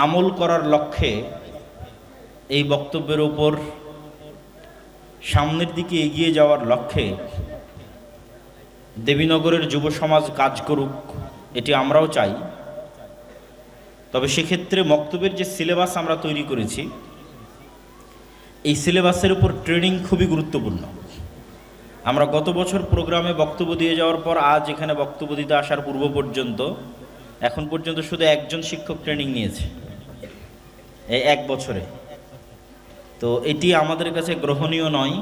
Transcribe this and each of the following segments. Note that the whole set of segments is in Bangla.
আমল করার লক্ষ্যে এই বক্তব্যের উপর সামনের দিকে এগিয়ে যাওয়ার লক্ষ্যে দেবীনগরের যুব সমাজ কাজ করুক, এটি আমরাও চাই। তবে সেক্ষেত্রে বক্তব্যের যে সিলেবাস আমরা তৈরি করেছি, এই সিলেবাসের উপর ট্রেনিং খুবই গুরুত্বপূর্ণ। আমরা গত বছর প্রোগ্রামে বক্তব্য দিয়ে যাওয়ার পর আজ এখানে বক্তব্য দিতে আসার পূর্ব পর্যন্ত এখন পর্যন্ত শুধু একজন শিক্ষক ট্রেনিং নিয়েছে এই এক বছরে। তো এটি আমাদের কাছে গ্রহণীয় নয়।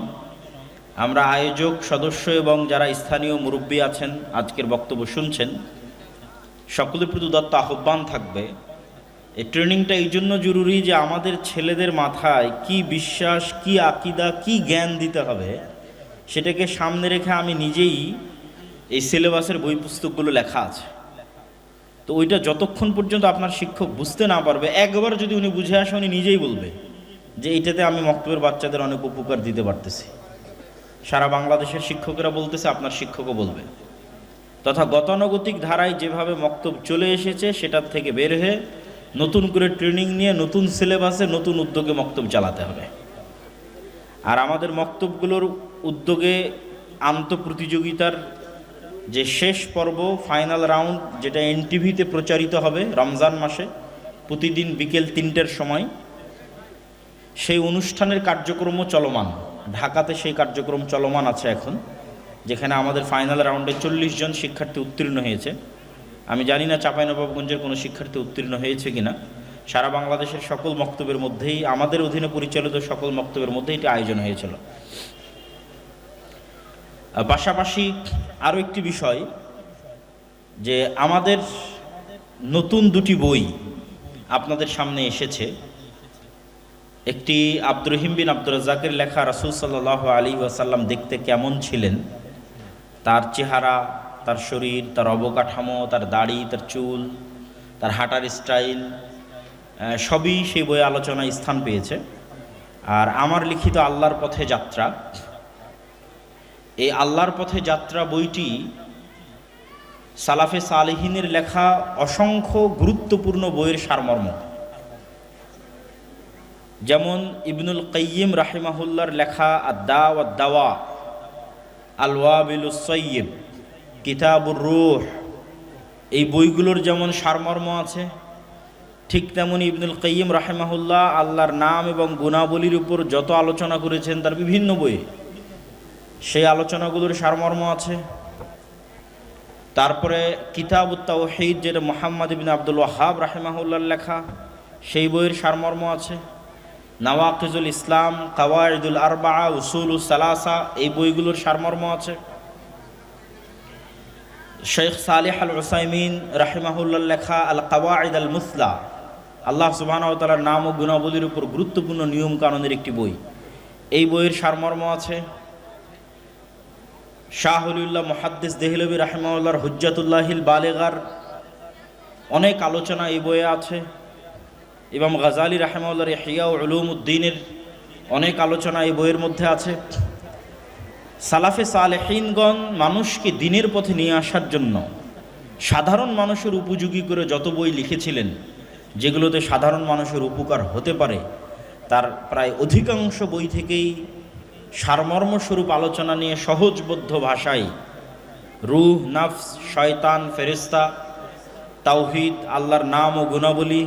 আমরা আয়োজক, সদস্য এবং যারা স্থানীয় মুরব্বী আছেন আজকের বক্তব্য শুনছেন, সকলের প্রতি উদাত্ত আহ্বান থাকবে, এই ট্রেনিংটা এই জন্য জরুরি যে আমাদের ছেলেদের মাথায় কি বিশ্বাস, কি আকীদা, কি জ্ঞান দিতে হবে সেটাকে সামনে রেখে আমি নিজেই এই সিলেবাসের বই পুস্তকগুলো লেখা আছে। তো ওইটা যতক্ষণ পর্যন্ত আপনার শিক্ষক বুঝতে না পারবে, একবার যদি উনি বুঝে আসে উনি নিজেই বলবে যে এইটাতে আমি মক্তবের বাচ্চাদের অনেক উপকার দিতে পারতেছি। সারা বাংলাদেশের শিক্ষকেরা বলতেছে, আপনার শিক্ষকও বলবে। তথা গতানুগতিক ধারায় যেভাবে মক্তব চলে এসেছে সেটার থেকে বের হয়ে নতুন করে ট্রেনিং নিয়ে নতুন সিলেবাসে নতুন উদ্যোগে মক্তব চালাতে হবে। আর আমাদের মক্তবগুলোর উদ্যোগে আন্তঃপ্রতিযোগিতার যে শেষ পর্ব, ফাইনাল রাউন্ড, যেটা এনটিভিতে প্রচারিত হবে রমজান মাসে প্রতিদিন বিকেল 3টের সময়, সেই অনুষ্ঠানের কার্যক্রমও চলমান। ঢাকাতে সেই কার্যক্রম চলমান আছে এখন, যেখানে আমাদের ফাইনাল রাউন্ডে 40 জন শিক্ষার্থী উত্তীর্ণ হয়েছে। আমি জানি না চাঁপাইনবাবগঞ্জের কোনো শিক্ষার্থী উত্তীর্ণ হয়েছে কিনা। সারা বাংলাদেশের সকল মক্তবের মধ্যেই, আমাদের অধীনে পরিচালিত সকল মক্তবের মধ্যে এটি আয়োজন হয়েছিল। পাশাপাশি আরও একটি বিষয়, যে আমাদের নতুন দুটি বই আপনাদের সামনে এসেছে। একটি আব্দুর রহিম বিন আব্দুর রাজ্জাকের লেখা রাসূল সাল্লাল্লাহু আলাইহি ওয়াসাল্লাম দেখতে কেমন ছিলেন, তার চেহারা, তার শরীর, তার অবকাঠামো, তার দাড়ি, তার চুল, তার হাঁটার স্টাইল, সবই সেই বইয়ে আলোচনায় স্থান পেয়েছে। আর আমার লিখিত আল্লাহর পথে যাত্রা, এই আল্লাহর পথে যাত্রা বইটি সালাফে সালেহিনের লেখা অসংখ্য গুরুত্বপূর্ণ বইয়ের সারমর্ম। যেমন ইবনুল কাইয়িম রাহিমাহুল্লাহর লেখা আদ-দা ওয়াদ দাওয়া, আল ওয়াবিলুস সাইয়্যিব, কিতাবুর রূহ, এই বইগুলোর যেমন সারমর্ম আছে, ঠিক তেমনি ইবনুল কাইয়িম রাহিমাহুল্লাহ আল্লাহর নাম এবং গুণাবলীর উপর যত আলোচনা করেছেন তার বিভিন্ন বইয়ে, সেই আলোচনাগুলোর সারমর্ম আছে। তারপরে কিতাবুত তাওহীদ, যেটা মুহাম্মদ ইবনে আব্দুল ওয়াহ্হাব রাহিমাহুল্লাহর লেখা, সেই বইয়ের সারমর্ম আছে। নওয়াকিজুল ইসলাম, কাওয়াইদুল আরবাআ, উসুলুস সালাসা, এই বইগুলোর সারমর্ম আছে। শেখ সালেহ আল উসাইমিন রাহিমাহুল্লাহর লেখা আল কাওয়াইদ আল মুসলা, আল্লাহ সুবহানাহু ওয়া তাআলার নাম ও গুণাবলীর উপর গুরুত্বপূর্ণ নিয়ম কানুনের একটি বই, এই বইয়ের সারমর্ম আছে। শাহ ওলিউল্লাহ মুহাদ্দিস দেহলভী রাহিমাহুল্লাহর হুজ্জাতুল্লাহিল বালিগার অনেক আলোচনা এই বইয়ে আছে। ইমাম গাজালি রাহিমাহুল্লাহর ইহইয়া উলুমুদ্দিনের অনেক আলোচনা এই বইয়ের মধ্যে আছে। সালাফে সালেহিনগণ মানুষকে দ্বীনের পথে নিয়ে আসার জন্য সাধারণ মানুষের উপযোগী করে যত বই লিখেছিলেন, যেগুলোতে সাধারণ মানুষের উপকার হতে পারে, তার প্রায় অধিকাংশ বই থেকেই সারমর্মস্বরূপ আলোচনা নিয়ে সহজবোধ্য ভাষায় রূহ, নফস, শয়তান, ফেরেশতা, তাওহীদ, আল্লাহর নাম ও গুণাবলী,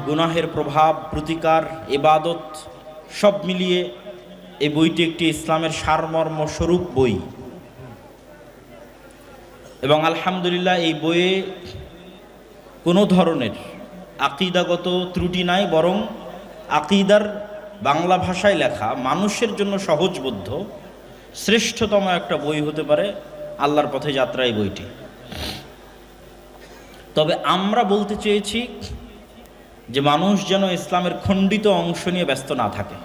গুনাহের প্রভাব, প্রতিকার, ইবাদত, সব মিলিয়ে এই বইটি একটি ইসলামের সারমর্ম স্বরূপ বই। এবং আলহামদুলিল্লাহ এই বইয়ে কোনো ধরনের আকীদাগত ত্রুটি নাই, বরং আকীদার বাংলা ভাষায় লেখা, মানুষের জন্য সহজবোধ্য শ্রেষ্ঠতম একটা বই হতে পারে আল্লাহর পথে যাত্রা এই বইটি। তবে আমরা বলতে চেয়েছি যে মানুষ যেন ইসলামের খণ্ডিত অংশ নিয়ে ব্যস্ত না থাকে।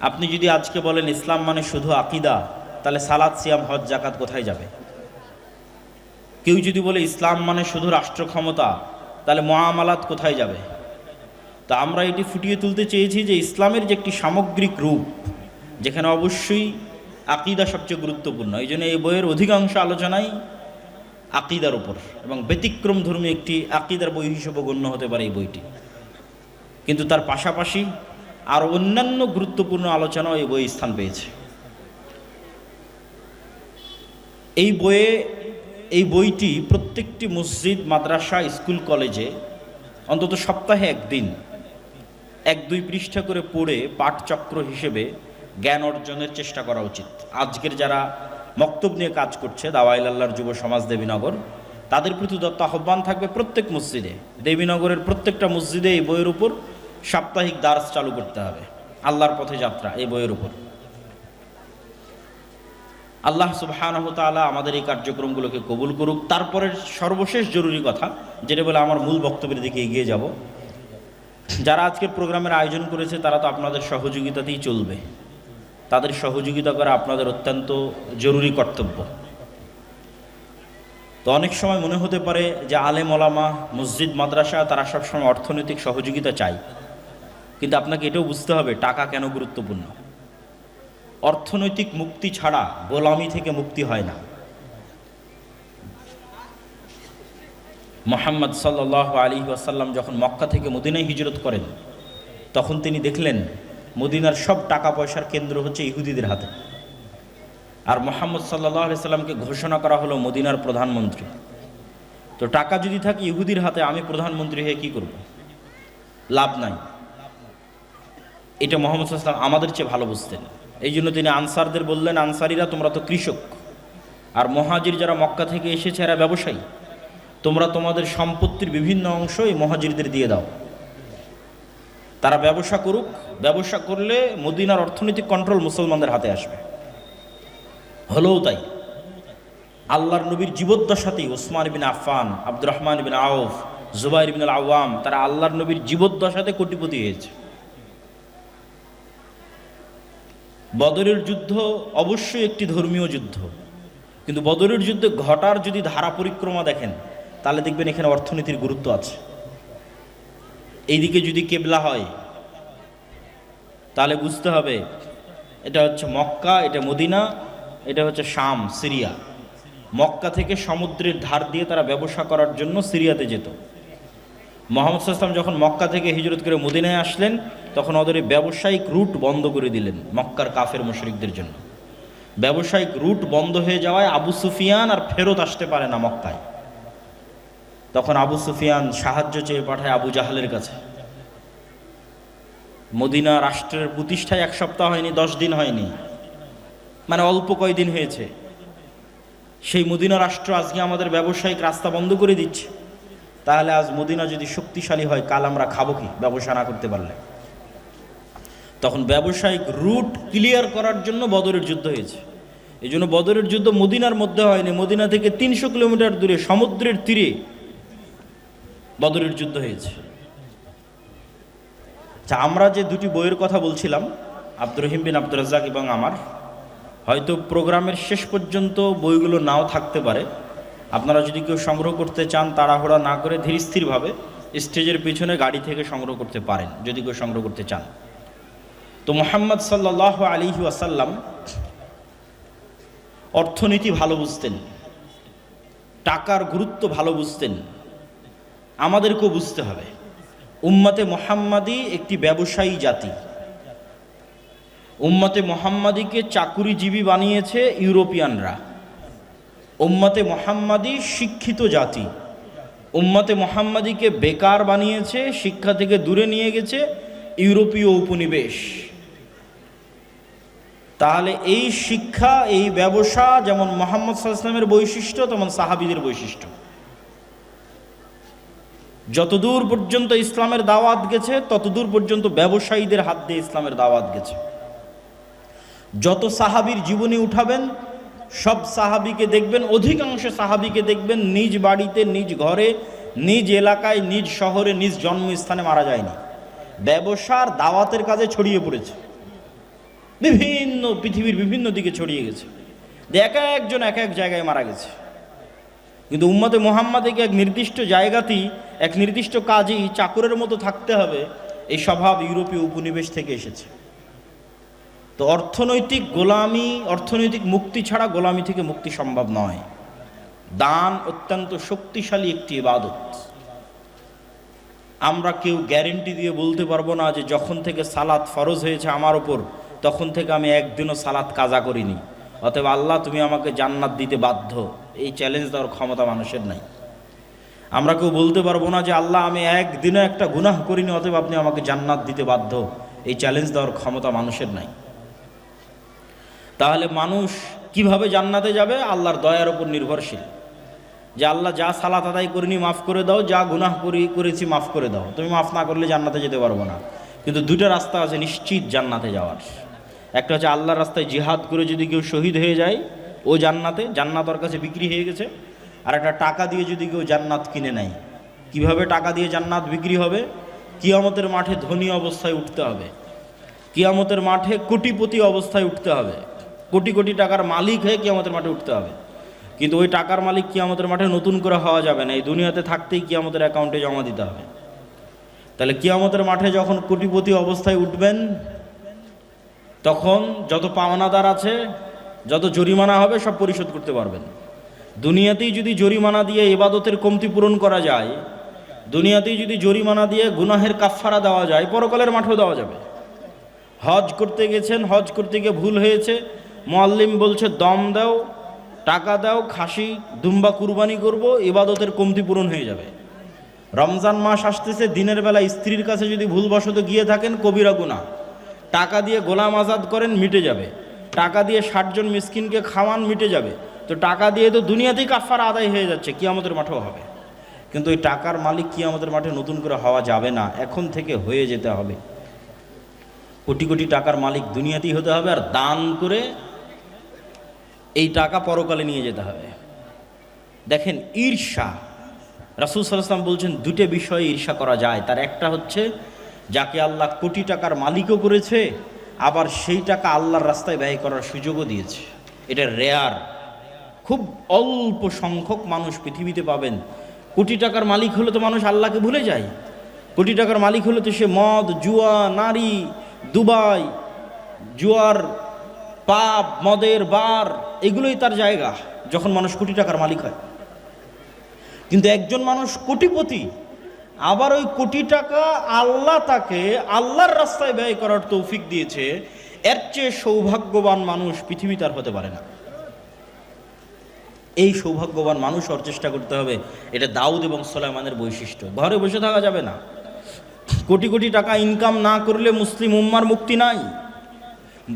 আপনি যদি আজকে বলেন ইসলাম মানে শুধু আকীদা, তাহলে সালাত, সিয়াম, হজ, যাকাত কোথায় যাবে? কেউ যদি বলে ইসলাম মানে শুধু রাষ্ট্র ক্ষমতা, তাহলে মুআমালাত কোথায় যাবে? তা আমরা এটি ফুটিয়ে তুলতে চেয়েছি যে ইসলামের যে একটি সামগ্রিক রূপ, যেখানে অবশ্যই আকীদা সবচেয়ে গুরুত্বপূর্ণ। এই জন্য এই বইয়ের অধিকাংশ আলোচনাই আকিদার উপর, এবং ব্যতিক্রম ধর্মী একটি আকিদার বই হিসেবে গণ্য হতে পারে এই বইটি। কিন্তু তার পাশাপাশি আর অন্যান্য গুরুত্বপূর্ণ আলোচনাও এই বই স্থান পেয়েছে। এই বইটি প্রত্যেকটি মসজিদ, মাদ্রাসা, স্কুল, কলেজে অন্তত সপ্তাহে একদিন 1-2 পৃষ্ঠা করে পড়ে পাঠচক্র হিসেবে জ্ঞান অর্জনের চেষ্টা করা উচিত। আজকের যারা মক্তব নিয়ে কাজ করছে, দাওয়াইল আল্লাহর যুব সমাজ দেবীনগর, তাদের প্রতি দত্ত আহ্বান থাকবে প্রত্যেক মসজিদে, দেবীনগরের প্রত্যেকটা মসজিদে এই বইয়ের উপর সাপ্তাহিক দার্স চালু করতে হবে। আল্লাহর পথে যাত্রা এই বইয়ের উপর। আল্লাহ সুবহানাহু ওয়া তাআলা আমাদের এই কার্যক্রমগুলোকে কবুল করুক। তারপরে সর্বশেষ জরুরি কথা, যেটা বলে আমার মূল বক্তব্যের দিকে এগিয়ে যাব, যারা আজকের প্রোগ্রামের আয়োজন করেছে তারা তো আপনাদের সহযোগিতাতেই চলবে। তাদের সহযোগিতা করা আপনাদের অত্যন্ত জরুরি কর্তব্য। তো অনেক সময় মনে হতে পারে যে আলেম ওলামা, মসজিদ, মাদ্রাসা তারা সবসময় অর্থনৈতিক সহযোগিতা চায়, কিন্তু আপনাকে এটাও বুঝতে হবে টাকা কেন গুরুত্বপূর্ণ। অর্থনৈতিক মুক্তি ছাড়া গোলামি থেকে মুক্তি হয় না। মুহাম্মদ সাল্লাল্লাহু আলাইহি ওয়াসাল্লাম যখন মক্কা থেকে মদিনায় হিজরত করেন, তখন তিনি দেখলেন মদিনার সব টাকা পয়সার কেন্দ্র হচ্ছে ইহুদিদের হাতে। আর মুহাম্মদ সাল্লাল্লাহু আলাইহি সাল্লামকে ঘোষণা করা হলো মদিনার প্রধানমন্ত্রী। তো টাকা যদি থাকে ইহুদির হাতে, আমি প্রধানমন্ত্রী হয়ে কি করব? লাভ নাই। এটা মুহাম্মদ সাল্লাল্লাহু আলাইহি ওয়াসাল্লাম আমাদের চেয়ে ভালো বুঝতেন। এই জন্য তিনি আনসারদের বললেন, আনসারীরা তোমরা তো কৃষক, আর মুহাজির যারা মক্কা থেকে এসেছে এরা ব্যবসায়ী, তোমরা তোমাদের সম্পত্তির বিভিন্ন অংশ এই মুহাজিরদের দিয়ে দাও, তারা ব্যবসা করুক। ব্যবসা করলে মদিনার অর্থনৈতিক কন্ট্রোল মুসলমানদের হাতে আসবে। হলেও তাই। আল্লাহর নবীর জীবদ্দশাতেই ওসমান ইবনে আফফান, আব্দুর রহমান ইবনে আউফ, জুবাইর ইবনে আল আওয়াম, তারা আল্লাহর নবীর জীবদ্দশাতে কোটিপতি হয়েছে। বদরের যুদ্ধ অবশ্যই একটি ধর্মীয় যুদ্ধ, কিন্তু বদরের যুদ্ধে ঘটার যদি ধারা পরিক্রমা দেখেন, তাহলে দেখবেন এখানে অর্থনীতির গুরুত্ব আছে। এইদিকে যদি কেবলা হয়, তাহলে বুঝতে হবে এটা হচ্ছে মক্কা, এটা মদিনা, এটা হচ্ছে শাম, সিরিয়া। মক্কা থেকে সমুদ্রের ধার দিয়ে তারা ব্যবসা করার জন্য সিরিয়াতে যেত। মুহাম্মদ সাল্লাল্লাহু আলাইহি ওয়াসাল্লাম যখন মক্কা থেকে হিজরত করে মদিনায় আসলেন, তখন ওদের ব্যবসায়িক রুট বন্ধ করে দিলেন মক্কার কাফের মুশরিকদের জন্য। ব্যবসায়িক রুট বন্ধ হয়ে যাওয়ায় আবু সুফিয়ান আর ফেরত আসতে পারে না মক্কায়। তখন আবু সুফিয়ান সাহায্য চেয়ে পাঠায় আবু জাহালের কাছে। মদিনা রাষ্ট্রের প্রতিষ্ঠায় 1 সপ্তাহ হয়নি, 10 দিন হয়নি, মানে অল্প কয়দিন হয়েছে। সেই মদিনা রাষ্ট্র আজকে আমাদের ব্যবসায়িক রাস্তা বন্ধ করে দিচ্ছে। তাহলে আজ মদিনা যদি শক্তিশালী হয়, কাল আমরা খাবো কি ব্যবসা না করতে পারলে? তখন ব্যবসায়িক রুট ক্লিয়ার করার জন্য বদরের যুদ্ধ হয়েছে। এই জন্য বদরের যুদ্ধ মদিনার মধ্যে হয়নি, মদিনা থেকে 300 কিলোমিটার দূরে সমুদ্রের তীরে বদরের যুদ্ধ হয়েছে। আচ্ছা, আমরা যে দুটি বইয়ের কথা বলছিলাম, আব্দুর রহিম বিন আব্দুর রাজ্জাক এবং আমার, হয়তো প্রোগ্রামের শেষ পর্যন্ত বইগুলো নাও থাকতে পারে। আপনারা যদি কেউ সংগ্রহ করতে চান, তাড়াহুড়া না করে ধীরস্থিরভাবে স্টেজের পিছনে গাড়ি থেকে সংগ্রহ করতে পারেন, যদি কেউ সংগ্রহ করতে চান। তো মুহাম্মদ সাল্লাল্লাহু আলাইহি ওয়াসাল্লাম অর্থনীতি ভালো বুঝতেন, টাকার গুরুত্ব ভালো বুঝতেন। আমাদেরকেও বুঝতে হবে। উম্মতে মুহাম্মাদি একটি ব্যবসায়ী জাতি। উম্মতে মুহাম্মাদিকে চাকুরিজীবী বানিয়েছে ইউরোপিয়ানরা। উম্মতে মুহাম্মাদি শিক্ষিত জাতি। উম্মতে মুহাম্মাদিকে বেকার বানিয়েছে, শিক্ষা থেকে দূরে নিয়ে গেছে ইউরোপীয় উপনিবেশ। তাহলে এই শিক্ষা, এই ব্যবসা যেমন মুহাম্মদ সাল্লাল্লাহু আলাইহি ওয়াসাল্লামের বৈশিষ্ট্য, তেমন সাহাবীদের বৈশিষ্ট্য। যতদূর পর্যন্ত ইসলামের দাওয়াত গেছে, ততদূর পর্যন্ত ব্যবসায়ীদের হাত দিয়ে ইসলামের দাওয়াত গেছে। যত সাহাবীর জীবনী উঠাবেন, সব সাহাবীকে দেখবেন, অধিকাংশ সাহাবীকে দেখবেন নিজ বাড়িতে, নিজ ঘরে, নিজ এলাকায়, নিজ শহরে, নিজ জন্মস্থানে মারা যায়নি। ব্যবসার দাওয়াতের কাজে ছড়িয়ে পড়েছে, বিভিন্ন পৃথিবীর বিভিন্ন দিকে ছড়িয়ে গেছে। এক একজন এক এক জায়গায় মারা গেছে। কিন্তু উম্মতে মুহাম্মাদিকে এক নির্দিষ্ট জায়গাতেই, এক নির্দিষ্ট কাজেই চাকরের মতো থাকতে হবে, এই স্বভাব ইউরোপীয় উপনিবেশ থেকে এসেছে। তো অর্থনৈতিক গোলামি, অর্থনৈতিক মুক্তি ছাড়া গোলামি থেকে মুক্তি সম্ভব নয়। দান অত্যন্ত শক্তিশালী একটি ইবাদত। আমরা কেউ গ্যারেন্টি দিয়ে বলতে পারবো না যে যখন থেকে সালাত ফরজ হয়েছে আমার ওপর তখন থেকে আমি একদিনও সালাত কাজা করিনি, অতএব আল্লাহ তুমি আমাকে জান্নাত দিতে বাধ্য। এই চ্যালেঞ্জ দেওয়ার ক্ষমতা মানুষের নাই। আমরা কেউ বলতে পারবো না যে আল্লাহ আমি একদিনও একটা গুনাহ করিনি, অতএব আপনি আমাকে জান্নাত দিতে বাধ্য। এই চ্যালেঞ্জ দেওয়ার ক্ষমতা মানুষের নাই। তাহলে মানুষ কিভাবে জান্নাতে যাবে? আল্লাহর দয়ার উপর নির্ভরশীল, যে আল্লাহ যা সালাত আদায় করিনি মাফ করে দাও, যা গুনাহ করেছি মাফ করে দাও। তুমি মাফ না করলে জান্নাতে যেতে পারবো না। কিন্তু দুটো রাস্তা আছে নিশ্চিত জান্নাতে যাওয়ার। একটা হচ্ছে আল্লাহর রাস্তায় জিহাদ করে যদি কেউ শহীদ হয়ে যায় ও জান্নাতে, জান্নাত ওর কাছে বিক্রি হয়ে গেছে। আর একটা টাকা দিয়ে যদি কেউ জান্নাত কিনে নেয়। কিভাবে টাকা দিয়ে জান্নাত বিক্রি হবে? কিয়ামতের মাঠে ধনী অবস্থায় উঠতে হবে, কিয়ামতের মাঠে কোটিপতি অবস্থায় উঠতে হবে, কোটি কোটি টাকার মালিক হয়ে কিয়ামতের মাঠে উঠতে হবে। কিন্তু ওই টাকার মালিক কিয়ামতের মাঠে নতুন করে হওয়া যাবে না, এই দুনিয়াতে থাকতেই কিয়ামতের অ্যাকাউন্টে জমা দিতে হবে। তাহলে কিয়ামতের মাঠে যখন কোটিপতি অবস্থায় উঠবেন তখন যত পাওনাদার আছে, যত জরিমানা হবে সব পরিশোধ করতে পারবেন। দুনিয়াতেই যদি জরিমানা দিয়ে ইবাদতের কমতি পূরণ করা যায়, দুনিয়াতেই যদি জরিমানা দিয়ে গুনাহের কাফফারা দেওয়া যায়, পরকালের মাঠেও দেওয়া যাবে। হজ করতে গেছেন, হজ করতে গিয়ে ভুল হয়েছে, মুআল্লিম বলছে দম দাও, টাকা দাও, খাসি দুম্বা কুরবানি করব, ইবাদতের কমতি পূরণ হয়ে যাবে। রমজান মাস আসতেছে, দিনের বেলা স্ত্রীর কাছে যদি ভুলবশত গিয়ে থাকেন কবিরা গুনাহ, টাকা দিয়ে গোলাম আজাদ করেন মিটে যাবে, টাকা দিয়ে 60 জন মিসকিনকে খাওয়ান মিটে যাবে। তো টাকা দিয়ে তো দুনিয়াতেই কাফারা আদায় হয়ে যাচ্ছে, কিয়ামতের মাঠেও হবে। কিন্তু ওই টাকার মালিক কিয়ামতের মাঠে নতুন করে হওয়া যাবে না, এখন থেকে হয়ে যেতে হবে। কোটি কোটি টাকার মালিক দুনিয়াতেই হতে হবে, আর দান করে এই টাকা পরকালে নিয়ে যেতে হবে। দেখেন ঈর্ষা, রাসূল সাল্লাল্লাহু আলাইহি ওয়াসাল্লাম বলছেন দুটো বিষয়ে ঈর্ষা করা যায়। তার একটা হচ্ছে যাকে আল্লাহ কোটি টাকার মালিকও করেছে, আবার সেই টাকা আল্লাহর রাস্তায় ব্যয় করার সুযোগও দিয়েছে। এটা রেয়ার, খুব অল্প সংখ্যক মানুষ পৃথিবীতে পাবেন। কোটি টাকার মালিক হলে তো মানুষ আল্লাহকে ভুলে যায়। কোটি টাকার মালিক হলে তো সে মদ, জুয়া, নারী, দুবাই, জুয়ার পাপ, মদের বার, এগুলোই তার জায়গা যখন মানুষ কোটি টাকার মালিক হয়। কিন্তু একজন মানুষ কোটিপতি, আবার ওই কোটি টাকা আল্লাহ তাকে আল্লাহর রাস্তায় ব্যয় করার তৌফিক দিয়েছে, এর চেয়ে সৌভাগ্যবান মানুষ পৃথিবীতে আর হতে পারে না। এই সৌভাগ্যবান মানুষ হওয়ার চেষ্টা করতে হবে। এটা দাউদ এবং সুলাইমানের বৈশিষ্ট্য। ঘরে বসে থাকা যাবে না। কোটি কোটি টাকা ইনকাম না করলে মুসলিম উম্মার মুক্তি নাই।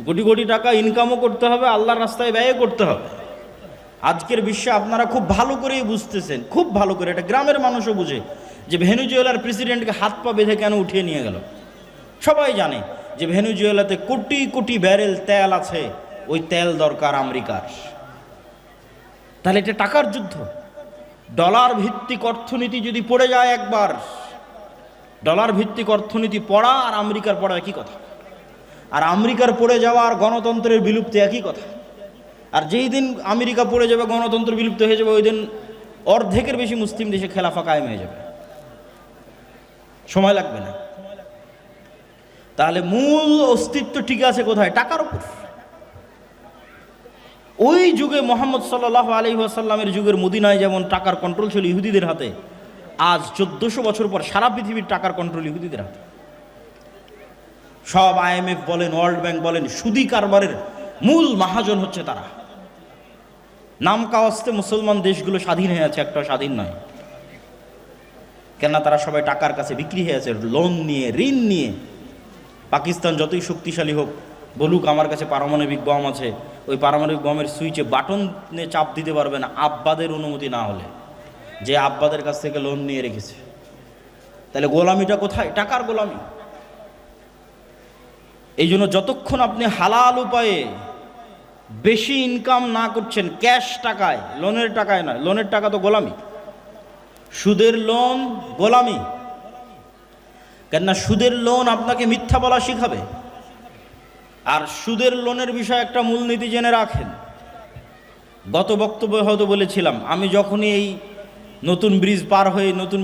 কোটি কোটি টাকা ইনকামও করতে হবে, আল্লাহর রাস্তায় ব্যয় করতে হবে। আজকের বিশ্বে আপনারা খুব ভালো করেই বুঝতেছেন, খুব ভালো করে, এটা গ্রামের মানুষও বুঝে, যে ভেনেজুয়েলার প্রেসিডেন্টকে হাত পা বেঁধে কেন উঠিয়ে নিয়ে গেল। সবাই জানে যে ভেনেজুয়েলাতে কোটি কোটি ব্যারেল তেল আছে, ওই তেল দরকার আমেরিকার। তাহলে এটা টাকার যুদ্ধ। ডলার ভিত্তিক অর্থনীতি যদি পড়ে যায় একবার, ডলার ভিত্তিক অর্থনীতি পড়া আর আমেরিকার পড়া একই কথা। আর আমেরিকার পড়ে যাওয়া আর গণতন্ত্রের বিলুপ্তি একই কথা। আর যেই দিন আমেরিকা পড়ে যাবে, গণতন্ত্র বিলুপ্ত হয়ে যাবে, ওই দিন অর্ধেকের বেশি মুসলিম দেশে খেলাফা কায়েম হয়ে যাবে। সময় লাগবে না। তাহলে মূল অস্তিত্ব ঠিক আছে কোথায়? টাকার উপর। ওই যুগে মুহাম্মদ সাল্লাল্লাহু আলাইহি ওয়াসাল্লামের যুগের মদিনায় যেমন টাকার কন্ট্রোল ছিল ইহুদিদের হাতে, আজ 1400 বছর পর সারা পৃথিবীর টাকার কন্ট্রোল ইহুদিদের হাতে। সব IMF বলেন, ওয়ার্ল্ড ব্যাংক বলেন, সুদি কারবারের মূল মহাজন হচ্ছে তারা। নাম কাওয়াস্তে মুসলমান দেশগুলো স্বাধীন হয়ে আছে, একটা স্বাধীন নয়। কেননা তারা সবাই টাকার কাছে বিক্রি হয়ে আছে, লোন নিয়ে, ঋণ নিয়ে। পাকিস্তান যতই শক্তিশালী হোক, বলুক আমার কাছে পারমাণবিক বম আছে, ওই পারমাণবিক বমের সুইচে বাটনে চাপ দিতে পারবে না আব্বাদের অনুমতি না হলে, যে আব্বাদের কাছ থেকে লোন নিয়ে রেখেছে। তাহলে গোলামিটা কোথায়? টাকার গোলামি। এই জন্য যতক্ষণ আপনি হালাল উপায়ে বেশি ইনকাম না করছেন, ক্যাশ টাকায়, লোনের টাকায় নয়, লোনের টাকা তো গোলামি। সুদের লোন গোলামি। কেননা সুদের লোন আপনাকে মিথ্যা বলা শিখাবে। আর সুদের লোনের বিষয়ে একটা মূলনীতি জেনে রাখেন। গত বক্তব্যে হয়তো বলেছিলাম, আমি যখনই এই নতুন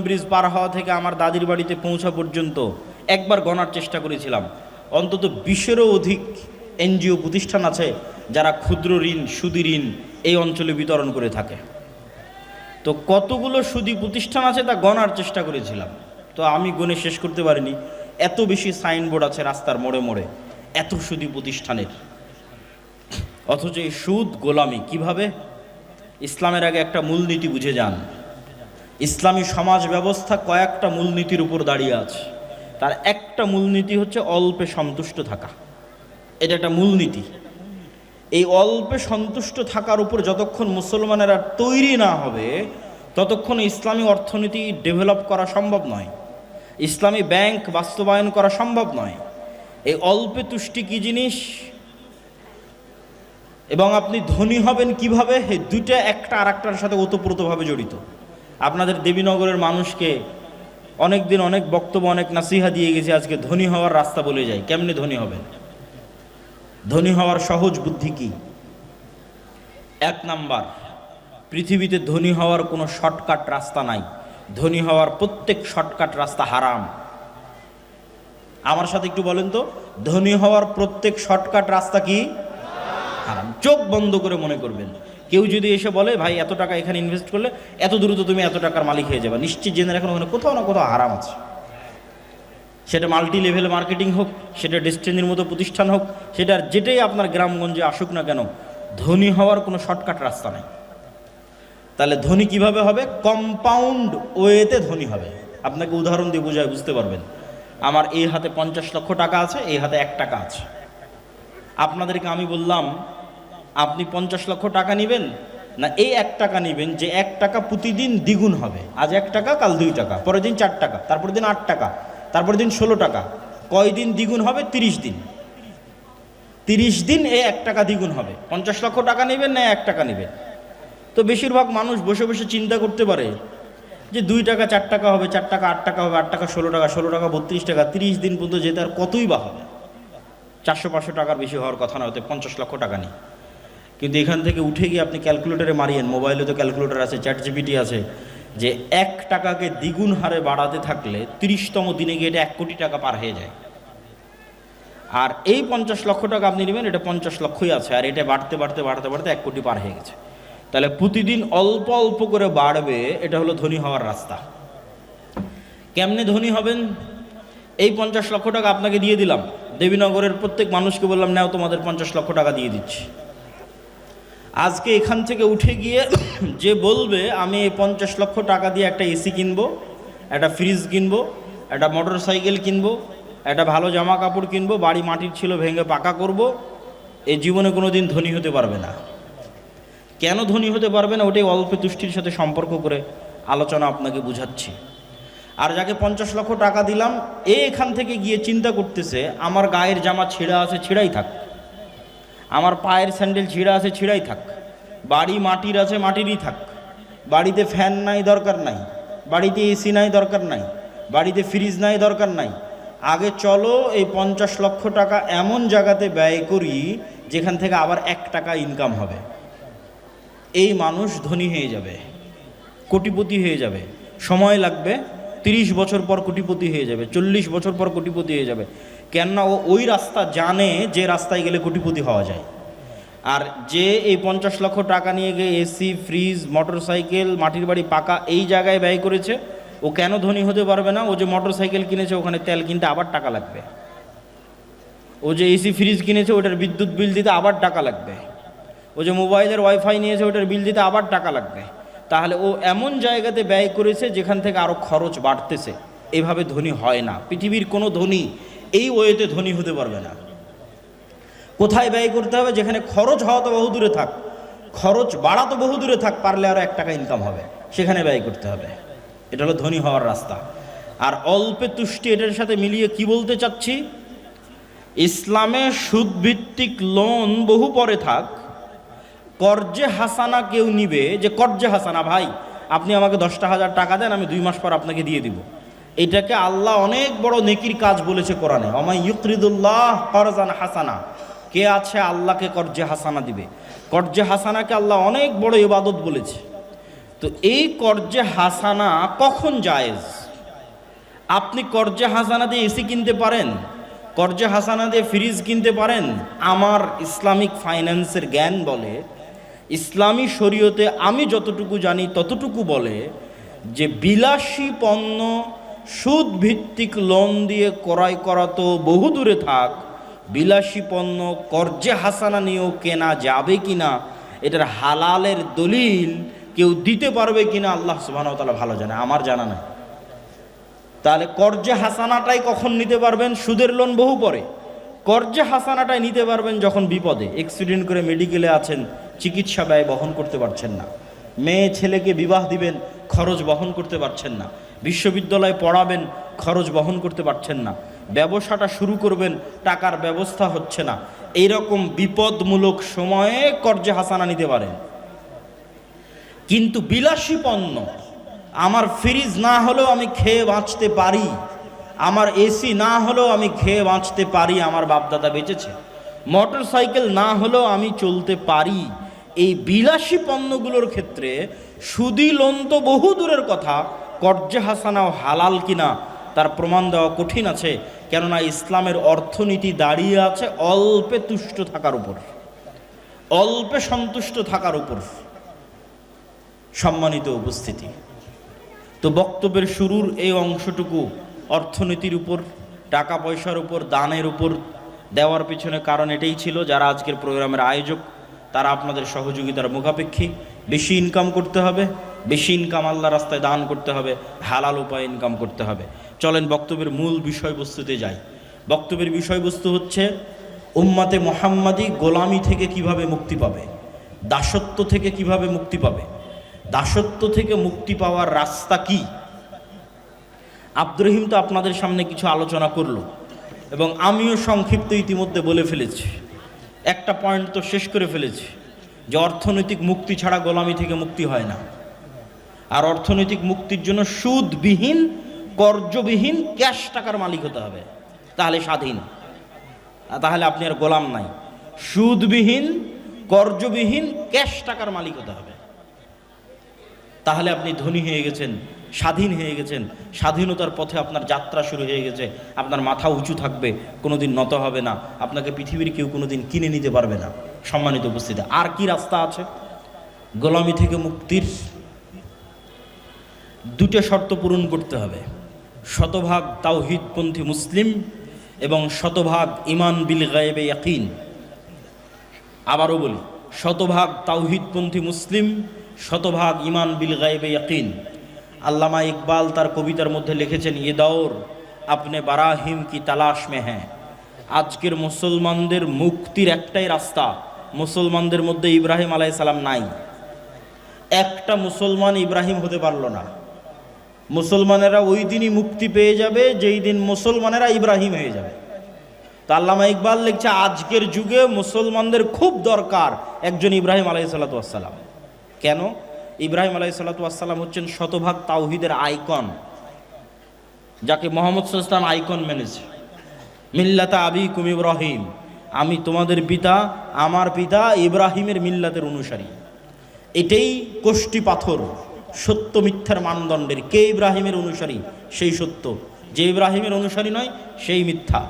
ব্রিজ পার হওয়া থেকে আমার দাদির বাড়িতে পৌঁছা পর্যন্ত একবার গণার চেষ্টা করেছিলাম, অন্তত 20-এরও অধিক NGO প্রতিষ্ঠান আছে যারা ক্ষুদ্র ঋণ, সুদি ঋণ এই অঞ্চলে বিতরণ করে থাকে। তো কতগুলো সুদী প্রতিষ্ঠান আছে তা গণার চেষ্টা করেছিলাম, তো আমি গণে শেষ করতে পারিনি। এত বেশি সাইনবোর্ড আছে রাস্তার মোড়ে মোড়ে এত সুদী প্রতিষ্ঠানের, অথচ এই সুদ গোলামি কিভাবে। ইসলামের আগে একটা মূলনীতি বুঝে যান। ইসলামী সমাজ ব্যবস্থা কয়েকটা মূলনীতির উপর দাঁড়িয়ে আছে, তার একটা মূলনীতি হচ্ছে অল্পে সন্তুষ্ট থাকা। এটা একটা মূলনীতি। এই অল্পে সন্তুষ্ট থাকার উপর যতক্ষণ মুসলমানেরা তৈরি না হবে ততক্ষণ ইসলামী অর্থনীতি ডেভেলপ করা সম্ভব নয়, ইসলামী ব্যাংক বাস্তবায়ন করা সম্ভব নয়। এই অল্পে তুষ্টি কী জিনিস এবং আপনি ধনী হবেন কিভাবে, এই দুইটা একটা আর একটার সাথে ওতপ্রোতভাবে জড়িত। আপনাদের দেবীনগরের মানুষকে অনেক দিন অনেক বক্তব্য অনেক নাসিহা দিয়ে গেছে, আজকে ধনী হওয়ার রাস্তা বলে যায়। কেমনে ধনী হবেন? ধনী হওয়ার সহজ বুদ্ধি কি? এক নাম্বার, পৃথিবীতে ধনী হওয়ার কোনো শর্টকাট রাস্তা নাই। ধনী হওয়ার প্রত্যেক শর্টকাট রাস্তা হারাম। আমার সাথে একটু বলেন তো, ধনী হওয়ার প্রত্যেক শর্টকাট রাস্তা কি? হারাম। চোখ বন্ধ করে মনে করবেন। কেউ যদি এসে বলে ভাই এত টাকা এখানে ইনভেস্ট করলে এত দ্রুত তুমি এত টাকার মালিক হয়ে যাবে, নিশ্চিত জেনে রাখুন ওখানে কোথাও না কোথাও হারাম আছে। সেটা মাল্টি লেভেল মার্কেটিং হোক, সেটা ডেস্টিনির মতো প্রতিষ্ঠান হোক, সেটার যেটাই আপনার গ্রামগঞ্জে আসুক না কেন, ধনী হওয়ার কোনো শর্টকাট রাস্তা নেই। তাহলে ধনী কিভাবে হবে? কম্পাউন্ড ওয়েতে ধনী হবে। আপনাকে উদাহরণ দিয়ে বোঝায় বুঝতে পারবেন। আমার এই হাতে 50 লক্ষ টাকা আছে, এই হাতে 1 টাকা আছে। আপনাদেরকে আমি বললাম আপনি 50 লক্ষ টাকা নেবেন না এই 1 টাকা নেবেন, যে 1 টাকা প্রতিদিন দ্বিগুণ হবে। আজ 1 টাকা, কাল 2 টাকা, পরের দিন 4 টাকা, তারপর দিন 8 টাকা, তারপর দিন 16 টাকা। কয়দিন দ্বিগুণ হবে? 30 দিন। 30 দিন এই 1 টাকা দ্বিগুণ হবে। 50 লক্ষ টাকা নেবেন না 1 টাকা নেবেন? তো বেশিরভাগ মানুষ বসে বসে চিন্তা করতে পারে যে 2 টাকা 4 টাকা হবে, 4 টাকা 8 টাকা হবে, 8 টাকা 16 টাকা, 16 টাকা 32 টাকা, 30 দিন পর্যন্ত যেতে আর কতই বা হবে? 400-500 টাকার বেশি হওয়ার কথা না, হতে 50 লক্ষ টাকা নেই। কিন্তু এখান থেকে উঠে গিয়ে আপনি ক্যালকুলেটরে মারিয়েন, মোবাইলে তো ক্যালকুলেটর আছে, চ্যাট জিপিটি আছে, যে 1 টাকাকে দ্বিগুণ হারে বাড়াতে থাকলে 30তম দিনে গিয়ে এটা 1 কোটি টাকা পার হয়ে যায়। আর এই 50 লক্ষ টাকা আপনি নেবেন, এটা 50 লক্ষই আছে, আর এটা বাড়তে বাড়তে বাড়তে বাড়তে 1 কোটি পার হয়ে গেছে। তাহলে প্রতিদিন অল্প অল্প করে বাড়বে, এটা হলো ধনী হওয়ার রাস্তা। কেমনে ধনী হবেন? এই 50 লক্ষ টাকা আপনাকে দিয়ে দিলাম, দেবীনগরের প্রত্যেক মানুষকে বললাম নাও তোমাদের 50 লক্ষ টাকা দিয়ে দিচ্ছি। আজকে এখান থেকে উঠে গিয়ে যে বলবে আমি এই 50 লক্ষ টাকা দিয়ে একটা এসি কিনবো, একটা ফ্রিজ কিনবো, একটা মোটর সাইকেল কিনবো, একটা ভালো জামা কাপড় কিনবো, বাড়ি মাটির ছিল ভেঙে পাকা করব, এই জীবনে কোনো দিন ধনী হতে পারবে না। কেন ধনী হতে পারবে না? ওটাই অল্প তুষ্টির সাথে সম্পর্ক করে আলোচনা আপনাকে বুঝাচ্ছি। আর যাকে 50 লক্ষ টাকা দিলাম, এখান থেকে গিয়ে চিন্তা করতেছে আমার গায়ের জামা ছিঁড়া আছে, ছিঁড়াই থাক, আমার পায়ের স্যান্ডেল ছিঁড়া আছে, ছিঁড়াই থাক, বাড়ি মাটির আছে, মাটিরই থাক, বাড়িতে ফ্যান নাই দরকার নাই, বাড়িতে এসি নাই দরকার নাই, বাড়িতে ফ্রিজ নাই দরকার নাই। আগে চলো এই 50 লক্ষ টাকা এমন জায়গাতে ব্যয় করি যেখান থেকে আবার 1 টাকা ইনকাম হবে। এই মানুষ ধনী হয়ে যাবে, কোটিপতি হয়ে যাবে। সময় লাগবে, 30 বছর পর কোটিপতি হয়ে যাবে, 40 বছর পর কোটিপতি হয়ে যাবে। কেননা ও ওই রাস্তা জানে যে রাস্তায় গেলে কোটিপতি হওয়া যায়। আর যে এই 50 লক্ষ টাকা নিয়ে গিয়ে এসি, ফ্রিজ, মোটর সাইকেল, মাটির বাড়ি পাকা এই জায়গায় ব্যয় করেছে, ও কেন ধনী হতে পারবে না? ও যে মোটর সাইকেল কিনেছে ওখানে তেল কিনতে আবার টাকা লাগবে, ও যে এসি ফ্রিজ কিনেছে ওটার বিদ্যুৎ বিল দিতে আবার টাকা লাগবে, ও যে মোবাইলের ওয়াইফাই নিয়েছে ওটার বিল দিতে আবার টাকা লাগবে। তাহলে ও এমন জায়গাতে ব্যয় করেছে যেখান থেকে আরও খরচ বাড়তেছে। এভাবে ধনী হয় না। পৃথিবীর কোনো ধনী এই ওয়েতে ধনী হতে পারবে না। কোথায় ব্যয় করতে হবে? যেখানে খরচ হওয়া তো বহু দূরে থাক, খরচ বাড়া তো বহু দূরে থাক, পারলে আরও 1 টাকা ইনকাম হবে, সেখানে ব্যয় করতে হবে। এটা হলো ধনী হওয়ার রাস্তা। আর অল্পে তুষ্টি, এটার সাথে মিলিয়ে কি বলতে চাচ্ছি? ইসলামে সুদভিত্তিক লোন বহু পরে থাক, কর্জে হাসানা কেউ নিবে, যে কর্জে হাসানা ভাই আপনি আমাকে 10,000 টাকা দেন, আমি 2 মাস পর আপনাকে দিয়ে দিব। এটাকে আল্লাহ অনেক বড় নেকির কাজ বলেছে কোরআনে, ওমাই ইউকরিদুল্লাহ করজান হাসানা। কে আছে আল্লাহকে কর্জে হাসানা দিবে? কর্জে হাসানাকে আল্লাহ অনেক বড় ইবাদত বলেছে। তো এই কর্জে হাসানা কখন জায়েজ? আপনি কর্জে হাসানা দিয়ে এসি কিনতে পারেন, কর্জে হাসানা দিয়ে ফ্রিজ কিনতে পারেন। আমার ইসলামিক ফাইন্যান্সের জ্ঞান বলে ইসলামী শরীয়তে আমি যতটুকু জানি ততটুকু বলে যে বিলাসী পণ্য সুদ ভিত্তিক লোন দিয়ে ক্রয় করা তো বহু দূরে থাক, বিলাসী পণ্য কর্জে হাসানা নিয়েও কেনা যাবে কিনা, এটার হালালের দলিল কেউ দিতে পারবে কিনা আল্লাহ সুবহানাহু ওয়া তাআলা ভালো জানে, আমার জানা নাই। তাহলে কর্জে হাসানাটাই কখন নিতে পারবেন? সুদের লোন বহু পরে। কর্জে হাসানাটাই নিতে পারবেন যখন বিপদে, অ্যাক্সিডেন্ট করে মেডিকেলে আছেন, চিকিৎসা ব্যয় বহন করতে পারছেন না, মেয়ে ছেলেকে বিবাহ দিবেন, খরচ বহন করতে পারছেন না, বিশ্ববিদ্যালয়ে পড়াবেন, খরচ বহন করতে পারছেন না, ব্যবসাটা শুরু করবেন, টাকার ব্যবস্থা হচ্ছে না, এইরকম বিপদমূলক সময়ে কর্জে হাসানা নিতে পারেন। কিন্তু বিলাসী পণ্য, আমার ফ্রিজ না হলেও আমি খেয়ে বাঁচতে পারি, আমার এসি না হলেও আমি খেয়ে বাঁচতে পারি, আমার বাপদাদা বেঁচেছে, মোটর সাইকেল না হলেও আমি চলতে পারি, এই বিলাসী পণ্যগুলোর ক্ষেত্রে সুদি লোন তো বহু দূরের কথা, কর্জে হাসানাও হালাল কিনা তার প্রমাণ দেওয়া কঠিন আছে। কেননা ইসলামের অর্থনীতি দাঁড়িয়ে আছে অল্পে তুষ্ট থাকার উপর, অল্পে সন্তুষ্ট থাকার উপর। সম্মানিত উপস্থিতি, তো বক্তব্যের শুরুর এই অংশটুকু অর্থনীতির উপর, টাকা পয়সার উপর, দানের উপর দেওয়ার পিছনে কারণ এটাই ছিল, যারা আজকের প্রোগ্রামের আয়োজক তারা আপনাদের সহযোগিতার মুখাপেক্ষী। বেশি ইনকাম করতে হবে, বেশি ইনকাম আল্লাহ রাস্তায় দান করতে হবে, হালাল উপায়ে ইনকাম করতে হবে। চলেন বক্তব্যের মূল বিষয়বস্তুতে যাই। বক্তব্যের বিষয়বস্তু হচ্ছে উম্মাতে মুহাম্মাদি গোলামি থেকে কিভাবে মুক্তি পাবে, দাসত্ব থেকে কিভাবে মুক্তি পাবে, দাসত্ব থেকে মুক্তি পাওয়ার রাস্তা কি। আব্দুর রহিম তো আপনাদের সামনে কিছু আলোচনা করলো এবং আমিও সংক্ষিপ্ত ইতিমধ্যে বলে ফেলেছি, একটা পয়েন্ট তো শেষ করে ফেলেছি যে অর্থনৈতিক মুক্তি ছাড়া গোলামি থেকে মুক্তি হয় না। আর অর্থনৈতিক মুক্তির জন্য সুদবিহীন, কর্জবিহীন ক্যাশ টাকার মালিক হতে হবে, তাহলে স্বাধীন, তাহলে আপনি আর গোলাম নাই। সুদবিহীন, কর্জবিহীন ক্যাশ টাকার মালিক হতে হবে, তাহলে আপনি ধনী হয়ে গেছেন, স্বাধীন হয়ে গেছেন, স্বাধীনতার পথে আপনার যাত্রা শুরু হয়ে গেছে। আপনার মাথা উঁচু থাকবে, কোনোদিন নত হবে না, আপনাকে পৃথিবীর কেউ কোনোদিন কিনে নিতে পারবে না। সম্মানিত উপস্থিতি, আর কি রাস্তা আছে গোলামি থেকে মুক্তির? দুটো শর্ত পূরণ করতে হবে, শতভাগ তাওহীদপন্থী মুসলিম এবং শতভাগ ঈমান বিল গায়বে ইয়াকিন। আবারও বলি, শতভাগ তাওহীদপন্থী মুসলিম, শতভাগ ঈমান বিল গায়বে ইয়াকিন। আল্লামা ইকবাল তার কবিতার মধ্যে লিখেছেন, ये दौर अपने বারাহিম কি তালাশ মে হ্যাঁ। আজকের মুসলমানদের মুক্তির একটাই রাস্তা, মুসলমানদের মধ্যে ইব্রাহিম আলাইহিস সালাম নাই। একটা মুসলমান ইব্রাহিম হতে পারল না। মুসলমানেরা ওই দিনই মুক্তি পেয়ে যাবে যেই দিন মুসলমানেরা ইব্রাহিম হয়ে যাবে। তো আল্লামা ইকবাল লিখছে, আজকের যুগে মুসলমানদের খুব দরকার একজন ইব্রাহিম আলাইহিসসালাতু ওয়াসসালাম। কেন? ইব্রাহিম আলাইহিসসালাতু ওয়াসসালাম হচ্ছেন শতভাগ তাওহীদের আইকন, যাকে মুহাম্মদ সাল্লাল্লাহু আলাইহি ওয়াসাল্লাম আইকন মেনেছে। মিল্লাতা আবিকুম ইব্রাহিম, আমি তোমাদের পিতা, আমার পিতা ইব্রাহিমের মিল্লাতের অনুসারী। এটাই কোষ্টি পাথর সত্য মিথ্যার মানদণ্ডের। কে ইব্রাহিমের অনুসারী সেই সত্য, যে ইব্রাহিমের অনুসারী নয় সেই মিথ্যা।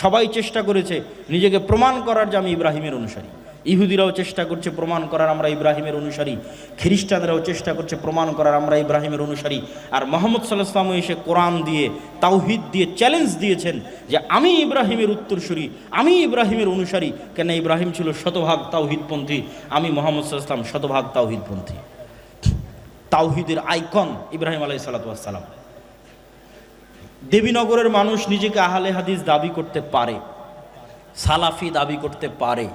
সবাই চেষ্টা করেছে নিজেকে প্রমাণ করার যে আমি ইব্রাহিমের অনুসারী। ইহুদিরাও চেষ্টা করছে প্রমাণ করার আমরা ইব্রাহিমের অনুসারী, খ্রিস্টানরাও চেষ্টা করছে প্রমাণ করার আমরা ইব্রাহিমের অনুসারী। আর মুহাম্মদ সাল্লাল্লাহু আলাইহি ওয়াসাল্লাম এসে কোরআন দিয়ে, তাওহীদ দিয়ে চ্যালেঞ্জ দিয়েছেন যে আমি ইব্রাহিমের উত্তরসূরি, আমি ইব্রাহিমের অনুসারী। কেন? ইব্রাহিম ছিল শতভাগ তাওহীদপন্থী, আমি মুহাম্মদ সাল্লাল্লাহু আলাইহি ওয়াসাল্লাম শতভাগ তাওহীদপন্থী। তাওহীদের আইকন ইব্রাহিম আলাইহিসসালাতু ওয়াসসালাম। দেবীনগরের মানুষ নিজেকে আহলে হাদিস দাবি করতে পারে, সালাফি দাবি করতে পারে,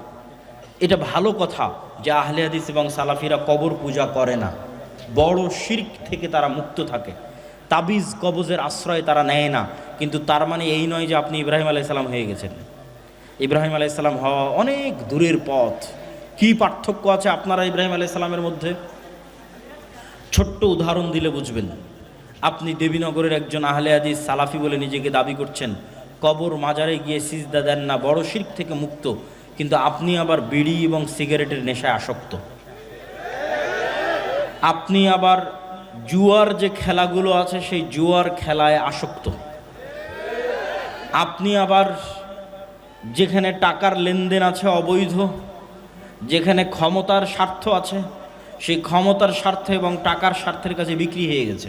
এটা ভালো কথা যে আহলে হাদিস এবং সালাফিরা কবর পূজা করে না, বড় শিরক থেকে তারা মুক্ত থাকে, তাবিজ কবজের আশ্রয় তারা নেয় না। কিন্তু তার মানে এই নয় যে আপনি ইব্রাহিম আলাইহিস সালাম হয়ে গেছেন। ইব্রাহিম আলাইহিস সালাম হওয়া অনেক দূরের পথ। কি পার্থক্য আছে আপনারা ইব্রাহিম আলাইহিস সালামের মধ্যে? ছোট্ট উদাহরণ দিলে বুঝবেন। আপনি দেবীনগরের একজন আহলে হাদিস সালাফি বলে নিজেকে দাবি করছেন, কবর মাজারে গিয়ে সিজদা দেন না, বড় শিরক থেকে মুক্ত, কিন্তু আপনি আবার বিড়ি এবং সিগারেটের নেশায় আসক্ত। আপনি আবার জুয়ার যে খেলাগুলো আছে সেই জুয়ার খেলায় আসক্ত। আপনি আবার যেখানে টাকার লেনদেন আছে অবৈধ, যেখানে ক্ষমতার স্বার্থ আছে, সেই ক্ষমতার স্বার্থ এবং টাকার স্বার্থের কাছে বিক্রি হয়ে গেছে।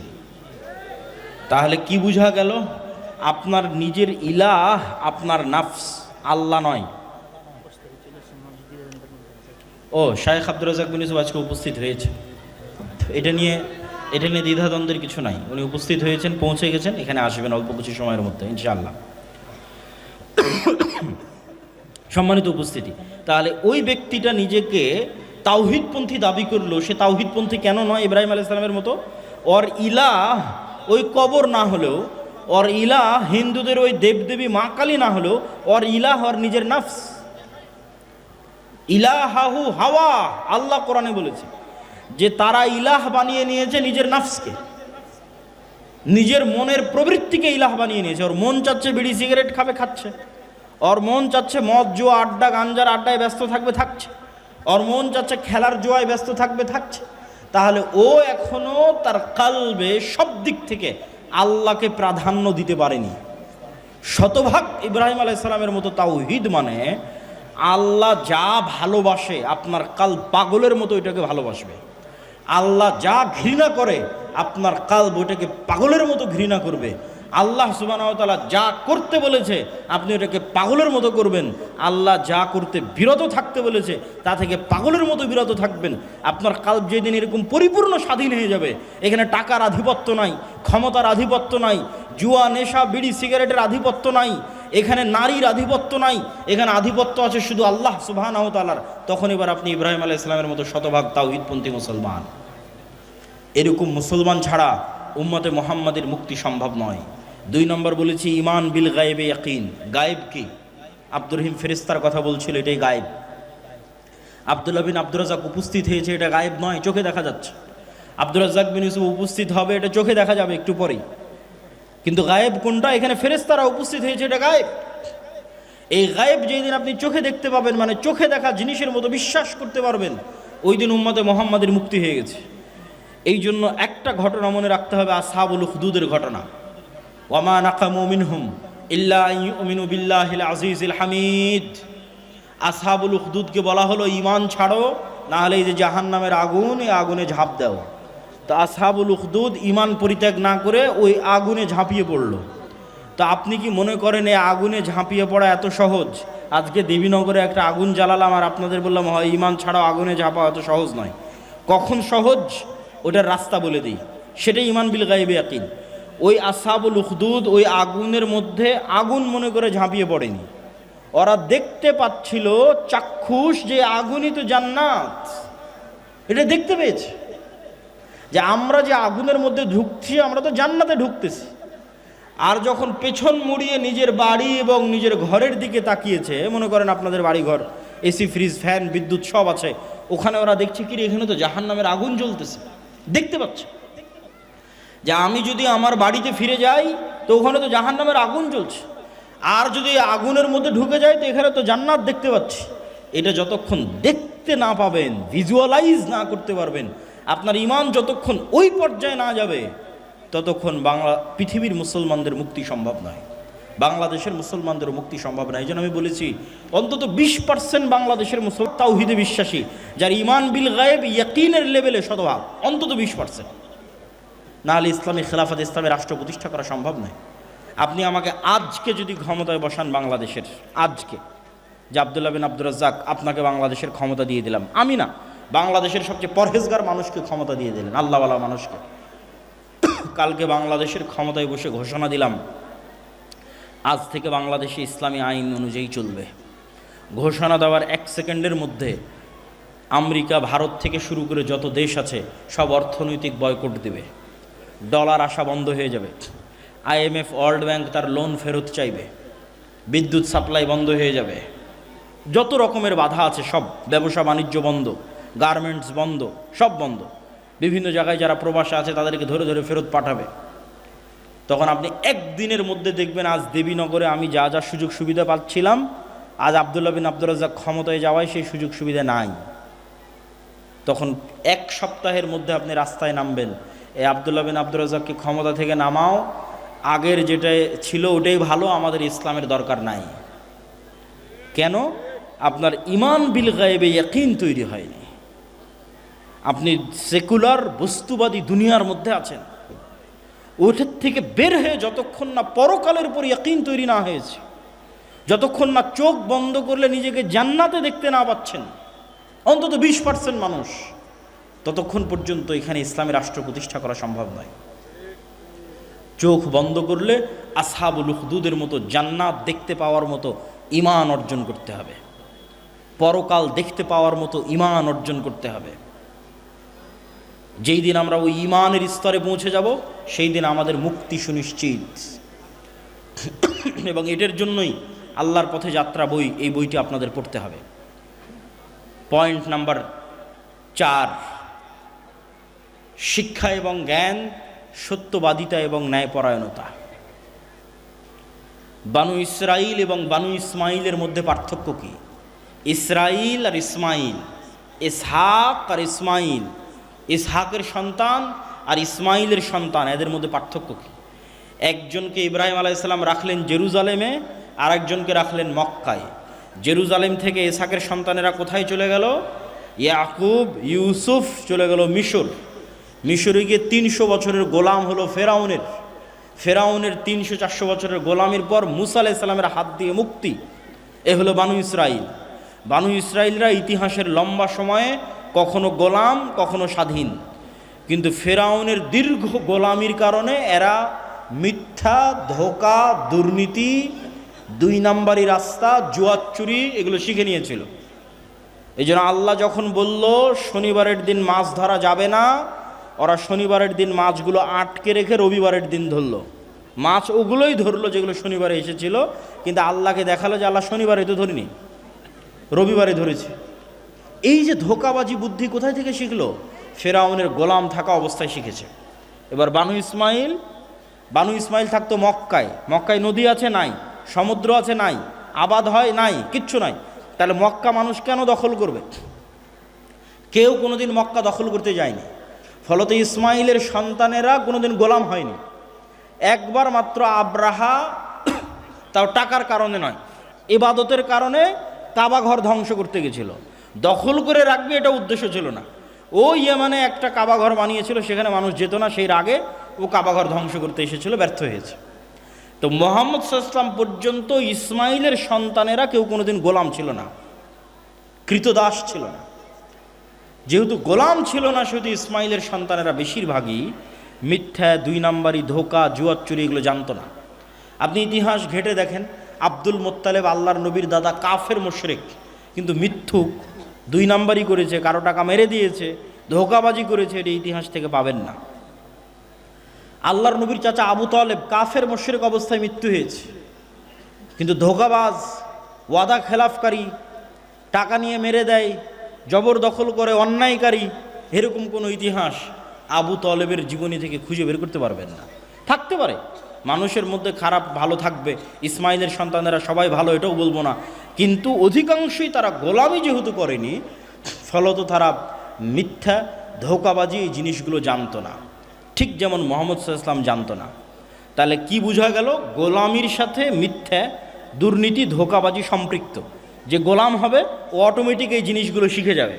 তাহলে কি বোঝা গেল? আপনার নিজের ইলাহ আপনার নাফস, আল্লাহ নয়। ও শায়েখ আব্দুর রাজ্জাক বিন ইউসুফ আজকে উপস্থিত হয়েছে, এটা নিয়ে দ্বিধাদ্বন্দ্বের কিছু নাই। উনি উপস্থিত হয়েছেন, পৌঁছে গেছেন, এখানে আসবেন অল্প কিছু সময়ের মধ্যে ইনশাআল্লাহ। সম্মানিত উপস্থিতি, তাহলে ওই ব্যক্তিটা নিজেকে তাওহীদপন্থী দাবি করলো, সে তাওহীদপন্থী কেন নয়? ইব্রাহিম আলাইহিস সালামের মতো ওর ইলাহ ওই কবর না হলেও, ওর ইলাহ হিন্দুদের ওই দেবদেবী মা কালী না হলেও, ওর ইলাহ ওর নিজের নাফস। ইলাহাহু হাওয়া, আল্লাহ কোরআনে বলেছে যে তারা ইলাহ বানিয়ে নিয়েছে নিজের নাফসকে, নিজের মনের প্রবৃত্তিকে ইলাহ বানিয়ে নিয়েছে। ওর মন চাচ্ছে বিড়ি সিগারেট খাবে, খাচ্ছে। ওর মন চাচ্ছে মদ জুয়া আড্ডা গাঞ্জার আড্ডায় ব্যস্ত থাকবে, থাকছে। ওর মন চাচ্ছে খেলার জুয়ায় ব্যস্ত থাকবে, থাকছে। তাহলে ও এখনো তার কালবে সব দিক থেকে আল্লাহকে প্রাধান্য দিতে পারেনি। শতভাগ ইব্রাহিম আলাইহিস সালামের মতো তাওহীদ মানে আল্লাহ যা ভালোবাসে আপনার কাল পাগলের মতো ওইটাকে ভালোবাসবে। আল্লাহ যা ঘৃণা করে আপনার কালব ওইটাকে পাগলের মতো ঘৃণা করবে। আল্লাহ সুবহানাহু ওয়া তাআলা যা করতে বলেছে আপনি ওটাকে পাগলের মতো করবেন। আল্লাহ যা করতে বিরত থাকতে বলেছে তা থেকে পাগলের মতো বিরত থাকবেন। আপনার কালব যেদিন এরকম পরিপূর্ণ স্বাধীন হয়ে যাবে, এখানে টাকার আধিপত্য নাই, ক্ষমতার আধিপত্য নাই, জুয়া নেশা বিড়ি সিগারেটের আধিপত্য নাই, এখানে নারীর আধিপত্য নাই, এখানে আধিপত্য আছে শুধু আল্লাহ সুবহানাহু ওয়া তাআলার, তখন এবার আপনি ইব্রাহিম আলাইহিস সালামের মতো শতভাগ তাওহীদপন্থী মুসলমান। এরকম মুসলমান ছাড়া উম্মতে মুহাম্মাদের মুক্তি সম্ভব নয়। 2 নম্বর বলেছি ঈমান বিল গায়বে ইয়াকিন। গায়েব কি? আব্দুর রহিম ফেরেশতার কথা বলছিল, এটাই গায়েব। আব্দুল্লাহ বিন আব্দুর রাজ্জাক উপস্থিত হয়েছে, এটা গায়েব নয়, চোখে দেখা যাচ্ছে। আব্দুর রাজ্জাক বিন ইউসুফ উপস্থিত হবে, এটা চোখে দেখা যাবে একটু পরেই। কিন্তু গায়েব কোনটা? এখানে ফেরেশতারা উপস্থিত হয়েছে, এটা গায়েব। এই গায়েব যেই দিন আপনি চোখে দেখতে পাবেন, মানে চোখে দেখা জিনিসের মতো বিশ্বাস করতে পারবেন, ওই দিন উম্মতে মুহাম্মাদের মুক্তি হয়ে গেছে। এই জন্য একটা ঘটনা মনে রাখতে হবে, আসহাবুল উখদুদের ঘটনা। ওয়ামা নাকামু মিনহুম ইল্লা আন ইউমিনু বিল্লাহিল আজিজিল হামিদ। আসহাবুল উখদুদকে বলা হলো ঈমান ছাড়ো, না হলে এই যে জাহান্নামের আগুন, এই আগুনে ঝাঁপ দাও। তো আসহাবুল উখদুদ ঈমান পরিত্যাগ না করে ওই আগুনে ঝাঁপিয়ে পড়লো। তো আপনি কি মনে করেন এই আগুনে ঝাঁপিয়ে পড়া এত সহজ? আজকে দেবীনগরে একটা আগুন জ্বালালাম আর আপনাদের বললাম হয় ঈমান ছাড়াও আগুনে ঝাঁপা এত সহজ নয়। কখন সহজ ওটার রাস্তা বলে দিই, সেটাই ঈমান বিল গায়বে ইয়াকিন। ওই আসহাবুল উখদুদ ওই আগুনের মধ্যে আগুন মনে করে ঝাঁপিয়ে পড়েনি। ওরা দেখতে পাচ্ছিল চাক্ষুষ যে আগুনই তো জান্নাত, এটা দেখতে পেয়েছে যে আমরা যে আগুনের মধ্যে ঢুকছি আমরা তো জান্নাতে ঢুকতেছি। আর যখন পেছন মুড়িয়ে নিজের বাড়ি এবং নিজের ঘরের দিকে তাকিয়েছে, মনে করেন আপনাদের বাড়ি ঘর এসি ফ্রিজ ফ্যান বিদ্যুৎ সব আছে, ওখানে ওরা দেখছে কি এখানে তো জাহান্নামের আগুন জ্বলতেছে, দেখতে পাচ্ছে যে আমি যদি আমার বাড়িতে ফিরে যাই তো ওখানে তো জাহান্নামের আগুন জ্বলছে, আর যদি আগুনের মধ্যে ঢুকে যাই তো এখানে তো জান্নাত দেখতে পাচ্ছি। এটা যতক্ষণ দেখতে না পাবেন, ভিজুয়ালাইজ না করতে পারবেন, আপনার ঈমান যতক্ষণ ওই পর্যায়ে না যাবে ততক্ষণ পৃথিবীর মুসলমানদের মুক্তি সম্ভব নয়, বাংলাদেশের মুসলমানদের মুক্তি সম্ভব নয়। এই জন্য আমি বলেছি অন্তত 20% বাংলাদেশের মুসলমান তাওহীদে বিশ্বাসী, যার ঈমান বিল গায়ব ইয়াকিনের লেভেলে শতভাগ, অন্তত 20%। না হলে ইসলামী খেলাফত, ইসলামী রাষ্ট্র প্রতিষ্ঠা করা সম্ভব নয়। আপনি আমাকে আজকে যদি ক্ষমতায় বসান বাংলাদেশের, আজকে যে আব্দুল্লাহ বিন আব্দুর রাজ্জাক আপনাকে বাংলাদেশের ক্ষমতা দিয়ে দিলাম, আমি না, বাংলাদেশের সবচেয়ে পরহেজগার মানুষকে ক্ষমতা দিয়ে দিলেন, আল্লাহওয়ালা মানুষকে, কালকে বাংলাদেশের ক্ষমতায় বসে ঘোষণা দিলাম আজ থেকে বাংলাদেশে ইসলামী আইন অনুযায়ী চলবে। ঘোষণা দেওয়ার 1 সেকেন্ডের মধ্যে আমেরিকা, ভারত থেকে শুরু করে যত দেশ আছে সব অর্থনৈতিক বয়কট দেবে, ডলার আসা বন্ধ হয়ে যাবে, IMF ওয়ার্ল্ড ব্যাংক তার লোন ফেরত চাইবে, বিদ্যুৎ সাপ্লাই বন্ধ হয়ে যাবে, যত রকমের বাধা আছে সব, ব্যবসা বাণিজ্য বন্ধ, গার্মেন্টস বন্ধ, সব বন্ধ। বিভিন্ন জায়গায় যারা প্রবাসে আছে তাদেরকে ধরে ধরে ফেরত পাঠাবে। তখন আপনি একদিনের মধ্যে দেখবেন আজ দেবীনগরে আমি যা যা সুযোগ সুবিধা পাচ্ছিলাম, আজ আব্দুল্লাহ বিন আব্দুর রাজ্জাক ক্ষমতায় যাওয়ায় সেই সুযোগ সুবিধা নাই। তখন 1 সপ্তাহের মধ্যে আপনি রাস্তায় নামবেন, এই আব্দুল্লাহ বিন আব্দুর রাজ্জাককে ক্ষমতা থেকে নামাও, আগের যেটা ছিল ওটাই ভালো, আমাদের ইসলামের দরকার নাই। কেন? আপনার ঈমান বিল গায়েবে ইয়াকিন তৈরি হয়নি। আপনি সেকুলার বস্তুবাদী দুনিয়ার মধ্যে আছেন, ওটার থেকে বের হয়ে যতক্ষণ না পরকালের উপর ইয়াকিন তৈরি না হয়েছে, যতক্ষণ না চোখ বন্ধ করলে নিজেকে জান্নাতে দেখতে না পাচ্ছেন অন্তত 20% মানুষ, ততক্ষণ পর্যন্ত এখানে ইসলামী রাষ্ট্র প্রতিষ্ঠা করা সম্ভব নয়। চোখ বন্ধ করলে আসহাবুল উখদুদের মতো জান্নাত দেখতে পাওয়ার মতো ঈমান অর্জন করতে হবে, পরকাল দেখতে পাওয়ার মতো ঈমান অর্জন করতে হবে। যেই দিন আমরা ওই ঈমানের স্তরে পৌঁছে যাব সেই দিন আমাদের মুক্তি সুনিশ্চিত। এবং এটার জন্যই আল্লাহর পথে যাত্রা বই, এই বইটি আপনাদের পড়তে হবে। পয়েন্ট নাম্বার 4, শিক্ষা এবং জ্ঞান, সত্যবাদিতা এবং ন্যায়পরায়ণতা। বানু ইসরাইল এবং বানু ইসমাইলের মধ্যে পার্থক্য কি? ইসরাইল আর ইসমাইল, ইসহাক আর ইসমাইল, ইসহাকের সন্তান আর ইসমাইলের সন্তান, এদের মধ্যে পার্থক্য কি? একজনকে ইব্রাহিম আলাইহিস সালাম রাখলেন জেরুজালেমে, আর একজনকে রাখলেন মক্কায়। জেরুজালেম থেকে ইসহাকের সন্তানেরা কোথায় চলে গেল? ইয়াকুব, ইউসুফ চলে গেল মিশর। মিশরে গিয়ে 300 বছরের গোলাম হলো ফেরাউনের। ফেরাউনের 300-400 বছরের গোলামির পর মুসা আলাইহিস সালামের হাত দিয়ে মুক্তি। এ হলো বানু ইসরাইল। বানু ইসরাইলরা ইতিহাসের লম্বা সময়ে কখনো গোলাম কখনো স্বাধীন, কিন্তু ফেরাউনের দীর্ঘ গোলামির কারণে এরা মিথ্যা, ধোঁকা, দুর্নীতি, 2 নাম্বারি রাস্তা, জুয়ার চুরি এগুলো শিখে নিয়েছিল। এই জন্য আল্লাহ যখন বলল শনিবারের দিন মাছ ধরা যাবে না, ওরা শনিবারের দিন মাছগুলো আটকে রেখে রবিবারের দিন ধরলো। মাছ ওগুলোই ধরলো যেগুলো শনিবারে এসেছিল, কিন্তু আল্লাহকে দেখালো যে আল্লাহ শনিবারে তো ধরিনি, রবিবারে ধরেছে। এই যে ধোঁকাবাজি বুদ্ধি কোথায় থেকে শিখলো? ফেরাউনের গোলাম থাকা অবস্থায় শিখেছে। এবার বানু ইসমাইল থাকতো মক্কায়। মক্কায় নদী আছে? নাই। সমুদ্র আছে? নাই। আবাদ হয়? নাই, কিচ্ছু নাই। তাহলে মক্কা মানুষ কেন দখল করবে? কেউ কোনোদিন মক্কা দখল করতে যায়নি। ফলত ইসমাইলের সন্তানেরা কোনোদিন গোলাম হয়নি। একবার মাত্র আব্রাহা, তাও টাকার কারণে নয়, ইবাদতের কারণে কাবা ঘর ধ্বংস করতে গেছিল। দখল করে রাখবে এটা উদ্দেশ্য ছিল না। ও ইয়েমানে একটা কাবা ঘর বানিয়েছিল, সেখানে মানুষ যেত না, সেই রাগে ও কাবা ঘর ধ্বংস করতে এসেছিল, ব্যর্থ হয়েছে। তো মুহাম্মদ সাল্লাল্লাহু আলাইহি ওয়াসাল্লাম পর্যন্ত ইসমাইলের সন্তানেরা কেউ কোনোদিন গোলাম ছিল না, কৃতদাস ছিল না। যেহেতু গোলাম ছিল না, সেহেতু ইসমাইলের সন্তানেরা বেশিরভাগই মিথ্যা, 2 নাম্বারি, ধোঁকা, জুয়ার চুরি এগুলো জানতো না। আপনি ইতিহাস ঘেঁটে দেখেন, আব্দুল মোত্তালেব আল্লাহর নবীর দাদা, কাফের মুশরিক, কিন্তু মিথ্যুক, 2 নাম্বারি করেছে, কারো টাকা মেরে দিয়েছে, ধোঁকাবাজি করেছে, এটা ইতিহাস থেকে পাবেন না। আল্লাহর নবীর চাচা আবু তালেব কাফের মুশরিক অবস্থায় মৃত্যু হয়েছে, কিন্তু ধোঁকাবাজ, ওয়াদা খেলাফকারী, টাকা নিয়ে মেরে দেয়, জবরদখল করে, অন্যায়কারী, এরকম কোনো ইতিহাস আবু তালেবের জীবনী থেকে খুঁজে বের করতে পারবেন না। থাকতে পারে, মানুষের মধ্যে খারাপ ভালো থাকবে, ইসমাইলের সন্তানেরা সবাই ভালো এটাও বলবো না, কিন্তু অধিকাংশই তারা গোলামি যেহেতু করেনি, ফলত তারা মিথ্যা, ধোঁকাবাজি এই জিনিসগুলো জানতো না, ঠিক যেমন মুহাম্মদ সাল্লাল্লাহু আলাইহি ওয়াসাল্লাম জানতো না। তাহলে কি বোঝা গেল? গোলামির সাথে মিথ্যা, দুর্নীতি, ধোঁকাবাজি সম্পৃক্ত। যে গোলাম হবে ও অটোমেটিক এই জিনিসগুলো শিখে যাবে।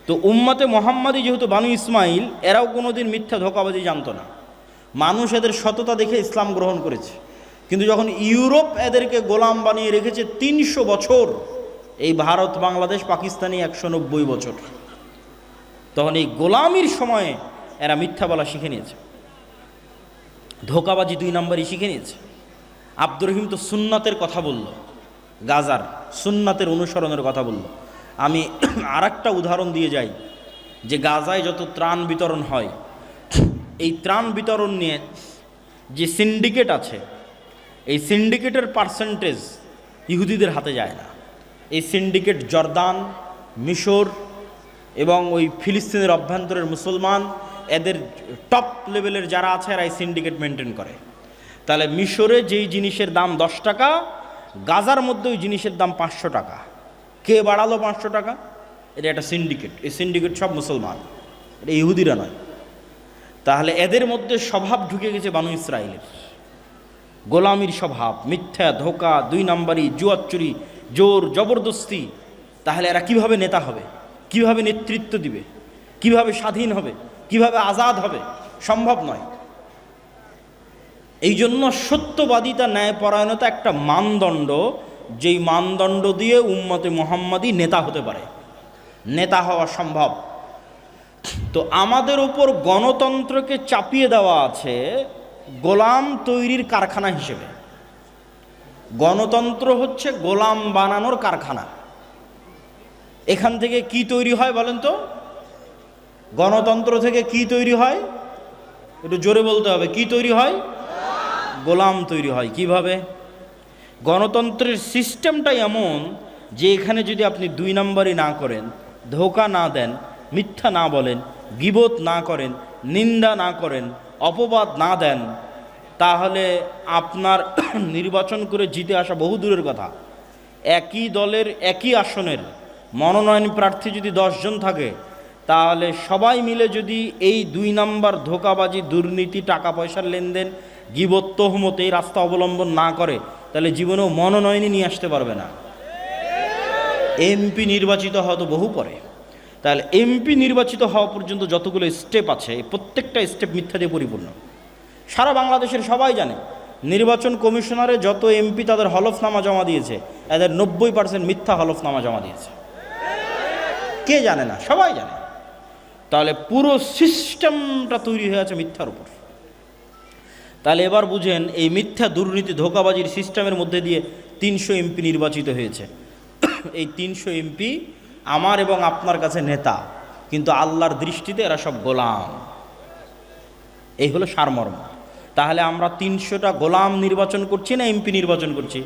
তো উম্মতে মুহাম্মাদি যেহেতু বানু ইসমাইল, এরাও কোনোদিন মিথ্যা, ধোঁকাবাজি জানতো না। মানুষ এদের সততা দেখে ইসলাম গ্রহণ করেছে, কিন্তু যখন ইউরোপ এদেরকে গোলাম বানিয়ে রেখেছে 300 বছর, এই ভারত, বাংলাদেশ, পাকিস্তানি 190 বছর, তখন এই গোলামির সময়ে এরা মিথ্যা বলা শিখে নিয়েছে, ধোঁকাবাজি 2 নাম্বারই শিখে নিয়েছে। আব্দুর রহিম তো সুন্নাতের কথা বলল, গাজার সুন্নাতের অনুসরণের কথা বলল। আমি আরেকটা উদাহরণ দিয়ে যাই, যে গাজায় যত ত্রাণ বিতরণ হয়, এই ত্রাণ বিতরণ নিয়ে যে সিন্ডিকেট আছে, এই সিন্ডিকেটের পার্সেন্টেজ ইহুদিদের হাতে যায় না। এই সিন্ডিকেট জর্দান, মিশর এবং ওই ফিলিস্তিনের অভ্যন্তরের মুসলমান, এদের টপ লেভেলের যারা আছে এরা এই সিন্ডিকেট মেনটেন করে। তাহলে মিশরে যেই জিনিসের দাম 10 টাকা, গাজার মধ্যে ওই জিনিসের দাম 500 টাকা। কে বাড়ালো 500 টাকা? এটা একটা সিন্ডিকেট। এই সিন্ডিকেট সব মুসলমান, এটা ইহুদিরা নয়। তাহলে এদের মধ্যে স্বভাব ঢুকে গেছে বানু ইসরাইলের, গোলামির স্বভাব, মিথ্যা, ধোঁকা, 2 নাম্বারি, জুয়ার চুরি, জোর জবরদস্তি, তাহলে এরা কিভাবে নেতা হবে, কিভাবে নেতৃত্ব দিবে, কিভাবে স্বাধীন হবে, কিভাবে আজাদ হবে? সম্ভব নয়। এই জন্য সত্যবাদিতা, ন্যায়পরায়ণতা একটা মানদণ্ড, যেই মানদণ্ড দিয়ে উম্মতে মুহাম্মাদি নেতা হতে পারে, নেতা হওয়া সম্ভব। তো আমাদের উপর গণতন্ত্রকে চাপিয়ে দেওয়া আছে গোলাম তৈরির কারখানা হিসেবে। গণতন্ত্র হচ্ছে গোলাম বানানোর কারখানা। এখান থেকে কি তৈরি হয় বলেন তো? গণতন্ত্র থেকে কি তৈরি হয়? একটু জোরে বলতে হবে, কি তৈরি হয়? গোলাম তৈরি হয়। কিভাবে? গণতন্ত্রের সিস্টেমটাই এমন যে এখানে যদি আপনি 2 নম্বরই না করেন, ধোঁকা না দেন, মিথ্যা না বলেন, গীবত না করেন, নিন্দা না করেন, অপবাদ না দেন, তাহলে আপনার নির্বাচন করে জিতে আসা বহু দূরের কথা। একই দলের একই আসনের মনোনয়ন প্রার্থী যদি 10 জন থাকে, তাহলে সবাই মিলে যদি এই 2 নম্বর ধোঁকাবাজি, দুর্নীতি, টাকা পয়সার লেনদেন, গীবত, তহমত এই রাস্তা অবলম্বন না করে, তাহলে জীবনেও মনোনয়নই নিয়ে আসতে পারবে না। এমপি নির্বাচিত হওয়া তো বহু পরে। তাহলে এমপি নির্বাচিত হওয়া পর্যন্ত যতগুলো স্টেপ আছে, প্রত্যেকটা স্টেপ মিথ্যা দিয়ে পরিপূর্ণ। সারা বাংলাদেশের সবাই জানে নির্বাচন কমিশনারে যত এমপি তাদের হলফনামা জমা দিয়েছে, এদের 90% মিথ্যা হলফনামা জমা দিয়েছে। কে জানে না? সবাই জানে। তাহলে পুরো সিস্টেমটা তৈরি হয়ে আছে মিথ্যার উপর। তাহলে এবার বুঝেন, এই মিথ্যা, দুর্নীতি, ধোঁকাবাজির সিস্টেমের মধ্যে দিয়ে 300 এমপি নির্বাচিত হয়েছে। এই 300 এমপি আমার এবং আপনার কাছে নেতা, কিন্তু আল্লাহর দৃষ্টিতে এরা সব গোলাম। এই হলো সারমর্ম। তাহলে আমরা 300টা গোলাম নির্বাচন করছি না এমপি নির্বাচন করছি?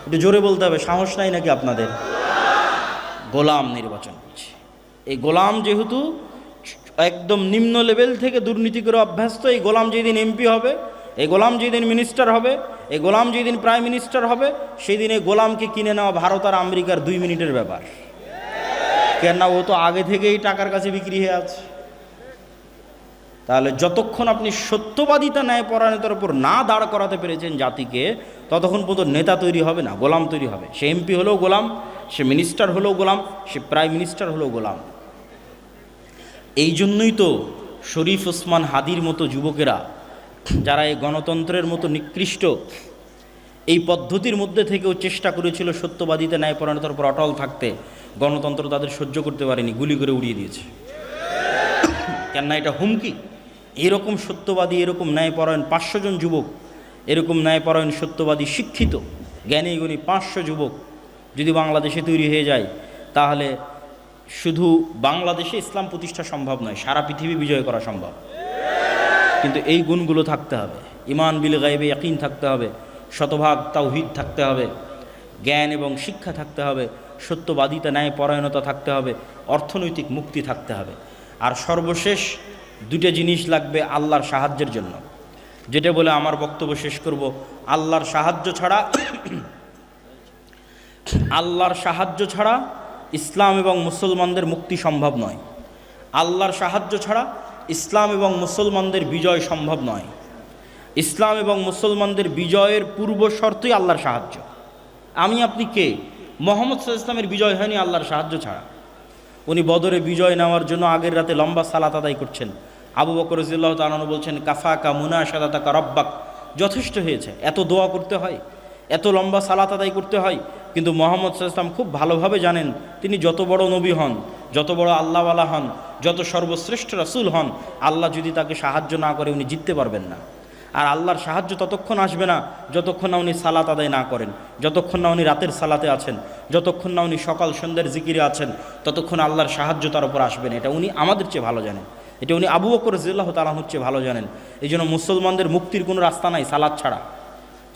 একটু জোরে বলতে হবে, সাহস নাই নাকি আপনাদের? গোলাম নির্বাচন করছি। এই গোলাম যেহেতু একদম নিম্ন লেভেল থেকে দুর্নীতি করে অভ্যস্ত, এই গোলাম যেদিন এমপি হবে, এই গোলাম যেদিন মিনিস্টার হবে, এই গোলাম যেদিন প্রাইম মিনিস্টার হবে, সেই দিন এই গোলামকে কিনে নেওয়া ভারত আর আমেরিকার 2 মিনিটের ব্যাপার। কেননা ও তো আগে থেকেই টাকার কাছে বিক্রি হয়ে আছে। তাহলে যতক্ষণ আপনি সত্যবাদিতা, ন্যায়পরায়ণতার উপর না দাঁড় করাতে পেরেছেন জাতিকে, ততক্ষণ পর্যন্ত নেতা তৈরি হবে না, গোলাম তৈরি হবে। সে এমপি হলেও গোলাম, সে মিনিস্টার হলেও গোলাম, সে প্রাইম মিনিস্টার হলেও গোলাম। এই জন্যই তো শরীফ ওসমান হাদির মতো যুবকেরা, যারা এই গণতন্ত্রের মতো নিকৃষ্ট এই পদ্ধতির মধ্যে থেকেও চেষ্টা করেছিল সত্যবাদিতা, ন্যায়পরায়ণতার উপর অটল থাকতে, গণতন্ত্র তাদের সহ্য করতে পারেনি, গুলি করে উড়িয়ে দিয়েছে। কেননা এটা হুমকি। এরকম সত্যবাদী, এরকম ন্যায়পরায়ণ 500 জন যুবক, এরকম ন্যায়পরায়ণ, সত্যবাদী, শিক্ষিত, জ্ঞানী গুণী 500 যুবক যদি বাংলাদেশে তৈরি হয়ে যায়, তাহলে শুধু বাংলাদেশে ইসলাম প্রতিষ্ঠা সম্ভব নয়, সারা পৃথিবী বিজয় করা সম্ভব। কিন্তু এই গুণগুলো থাকতে হবে। ঈমান বিল গায়বে ইয়াকিন থাকতে হবে, শতভাগ তাওহীদ থাকতে হবে, জ্ঞান এবং শিক্ষা থাকতে হবে, সত্যবাদিতা, ন্যায়পরায়ণতা থাকতে হবে, অর্থনৈতিক মুক্তি থাকতে হবে। আর সর্বশেষ 2টা জিনিস লাগবে আল্লাহর সাহায্যের জন্য, যেটা বলে আমার বক্তব্য শেষ করব। আল্লাহর সাহায্য ছাড়া ইসলাম এবং মুসলমানদের মুক্তি সম্ভব নয়। আল্লাহর সাহায্য ছাড়া ইসলাম এবং মুসলমানদের বিজয় সম্ভব নয়। ইসলাম এবং মুসলমানদের বিজয়ের পূর্ব শর্তই আল্লাহর সাহায্য। আমি আপনি কে? মুহাম্মদ সাল্লাল্লাহু আলাইহি ওয়াসাল্লামের বিজয় হয়নি আল্লাহর সাহায্য ছাড়া। উনি বদরে বিজয় নেওয়ার জন্য আগের রাতে লম্বা সালাত আদায় করছেন। আবু বকর রাদিয়াল্লাহু তাআলা আনহু বলছেন, কাফাকা মুনাশাদাতাকা রব্বাক, যথেষ্ট হয়েছে, এত দোয়া করতে হয়, এত লম্বা সালাত আদায় করতে হয়। কিন্তু মুহাম্মদ সাল্লাল্লাহু আলাইহি ওয়াসাল্লাম খুব ভালোভাবে জানেন, তিনি যত বড় নবী হন, যত বড় আল্লাহওয়ালা হন, যত সর্বশ্রেষ্ঠ রাসূল হন, আল্লাহ যদি তাকে সাহায্য না করে উনি জিততে পারবেন না। আর আল্লাহর সাহায্য ততক্ষণ আসবে না যতক্ষণ না উনি সালাত আদায় না করেন, যতক্ষণ না উনি রাতের সালাতে আছেন, যতক্ষণ না উনি সকাল সন্ধ্যার জিকিরে আছেন, ততক্ষণ আল্লাহর সাহায্য তার উপর আসবে না। এটা উনি আমাদের চেয়ে ভালো জানেন, এটা উনি আবু বকর রাদিয়াল্লাহু তাআলা আনহুর চেয়ে ভালো জানেন। এই জন্য মুসলমানদের মুক্তির কোনো রাস্তা নাই সালাত ছাড়া।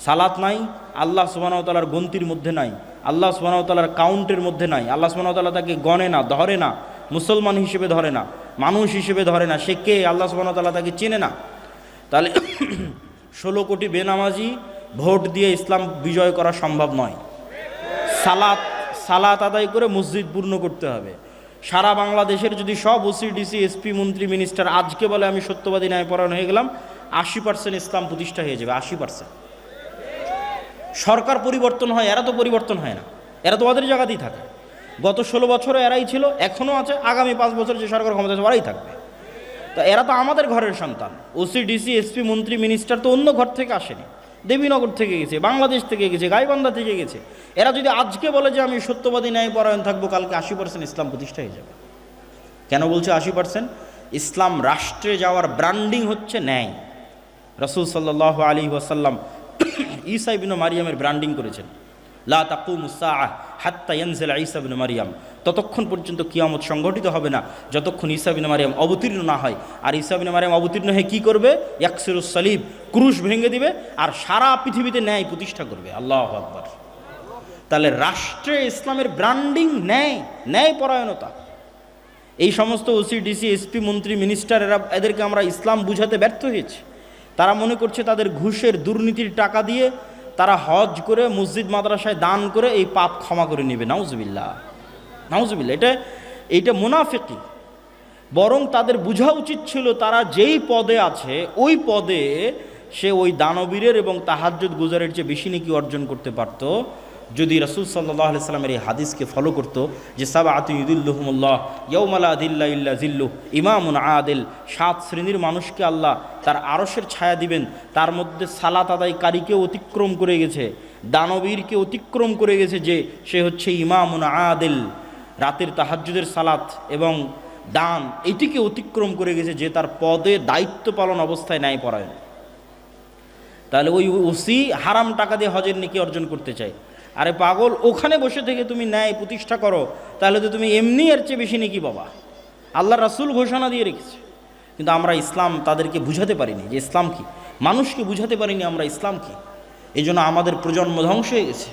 সালাত নাই, আল্লাহ সুবহানাহু ওয়া তাআলার গন্তির মধ্যে নাই, আল্লাহ সুবহানাহু ওয়া তাআলার কাউন্টের মধ্যে নাই। আল্লাহ সুবহানাহু ওয়া তাআলা তাকে গণে না, ধরে না, মুসলমান হিসেবে ধরে না, মানুষ হিসেবে ধরে না। সে কে? আল্লাহ সুবহানাহু ওয়া তাআলা তাকে চেনে না। তাহলে 16 কোটি বেনামাজি ভোট দিয়ে ইসলাম বিজয় করা সম্ভব নয়। সালাত আদায় করে মসজিদ পূর্ণ করতে হবে। সারা বাংলাদেশের যদি সব ওসি, ডিসি, এসপি, মন্ত্রী, মিনিস্টার আজকে বলে আমি সত্যবাদী, ন্যায়পরায়ণ হয়ে গেলাম, 80% ইসলাম প্রতিষ্ঠা হয়ে যাবে। 80%। সরকার পরিবর্তন হয়, এরা তো পরিবর্তন হয় না, এরা তো ওদের জায়গাতেই থাকে। গত 16 বছরে এরাই ছিল, এখনও আছে, আগামী 5 বছর যে সরকার ক্ষমতা আছে ওরাই থাকবে। তো এরা তো আমাদের ঘরের সন্তান। ওসি, ডিসি, এসপি, মন্ত্রী, মিনিস্টার তো অন্য ঘর থেকে আসেনি, দেবীনগর থেকে গেছে, বাংলাদেশ থেকে গেছে, গাইবান্ধা থেকে গেছে। এরা যদি আজকে বলে যে আমি সত্যবাদী ন্যায়পরায়ণ থাকবো, কালকে 80% ইসলাম প্রতিষ্ঠা হয়ে যাবে। কেন বলছে 80%? ইসলাম রাষ্ট্রে যাওয়ার ব্র্যান্ডিং হচ্ছে ন্যায়। রাসূল সাল্লাল্লাহু আলাইহি ওয়াসাল্লাম ঈসা ইবনে মারিয়ামের ব্র্যান্ডিং করেছেন, লা তাকুমুস সাআহ হাত্তা ইয়ানজিলা ঈসা ইবনে মারিয়াম। ততক্ষণ পর্যন্ত কিয়ামত সংগঠিত হবে না যতক্ষণ ঈসা ইবনে মারিয়াম অবতীর্ণ না হয়। আর ঈসা ইবনে মারিয়াম অবতীর্ণ হয়ে কী করবে? ইয়াকসিরুস সালিব, ক্রুশ ভেঙে দিবে আর সারা পৃথিবীতে ন্যায় প্রতিষ্ঠা করবে। আল্লাহু আকবার। তাহলে রাষ্ট্রে ইসলামের ব্র্যান্ডিং ন্যায়, ন্যায়পরায়ণতা। এই সমস্ত ওসি, ডিসি, এসপি, মন্ত্রী, মিনিস্টার, এদেরকে আমরা ইসলাম বুঝাতে ব্যর্থ হয়েছি। তারা মনে করছে তাদের ঘুষের, দুর্নীতির টাকা দিয়ে তারা হজ করে, মসজিদ মাদ্রাসায় দান করে এই পাপ ক্ষমা করে নেবে। নাউজুবিল্লাহ, নাউজুবিল্লাহ। এইটা মুনাফিকি। বরং তাদের বোঝা উচিত ছিল তারা যেই পদে আছে ওই পদে সে ওই দানবীরের এবং তাহাজ্জুদ গুজারের চেয়ে বেশি নেকি অর্জন করতে পারত যদি রাসূল সাল্লাল্লাহু আলাইহি সাল্লামের এই হাদিসকে ফলো করতো যে সাবআতু ইউযিল্লুহুমুল্লাহ ইয়াউমা লা যিল্লা ইল্লা যিল্লুহ, ইমামুন আদিল, 7 শ্রেণীর মানুষকে আল্লাহ তার আরশের ছায়া দিবেন। তার মধ্যে সালাত আদায়কারীকে অতিক্রম করে গেছে, দানবীরকে অতিক্রম করে গেছে, যে সে হচ্ছে ইমামুন আদিল, রাতের তাহাজ্জুদের সালাত এবং দান এটিকে অতিক্রম করে গেছে, যে তার পদে দায়িত্ব পালন অবস্থায় ন্যায়পরায়ণ। তাহলে ওই ওসি হারাম টাকা দিয়ে হজের নেকি অর্জন করতে চায়। আরে পাগল, ওখানে বসে থেকে তুমি ন্যায় প্রতিষ্ঠা করো, তাহলে তো তুমি এমনি এর চেয়ে বেশি নেকি বাবা। আল্লাহ রাসূল ঘোষণা দিয়ে রেখেছে, কিন্তু আমরা ইসলাম তাদেরকে বুঝাতে পারিনি যে ইসলাম কি, মানুষকে বুঝাতে পারিনি আমরা ইসলাম কি। এই জন্য আমাদের প্রজন্ম ধ্বংস হয়ে গেছে।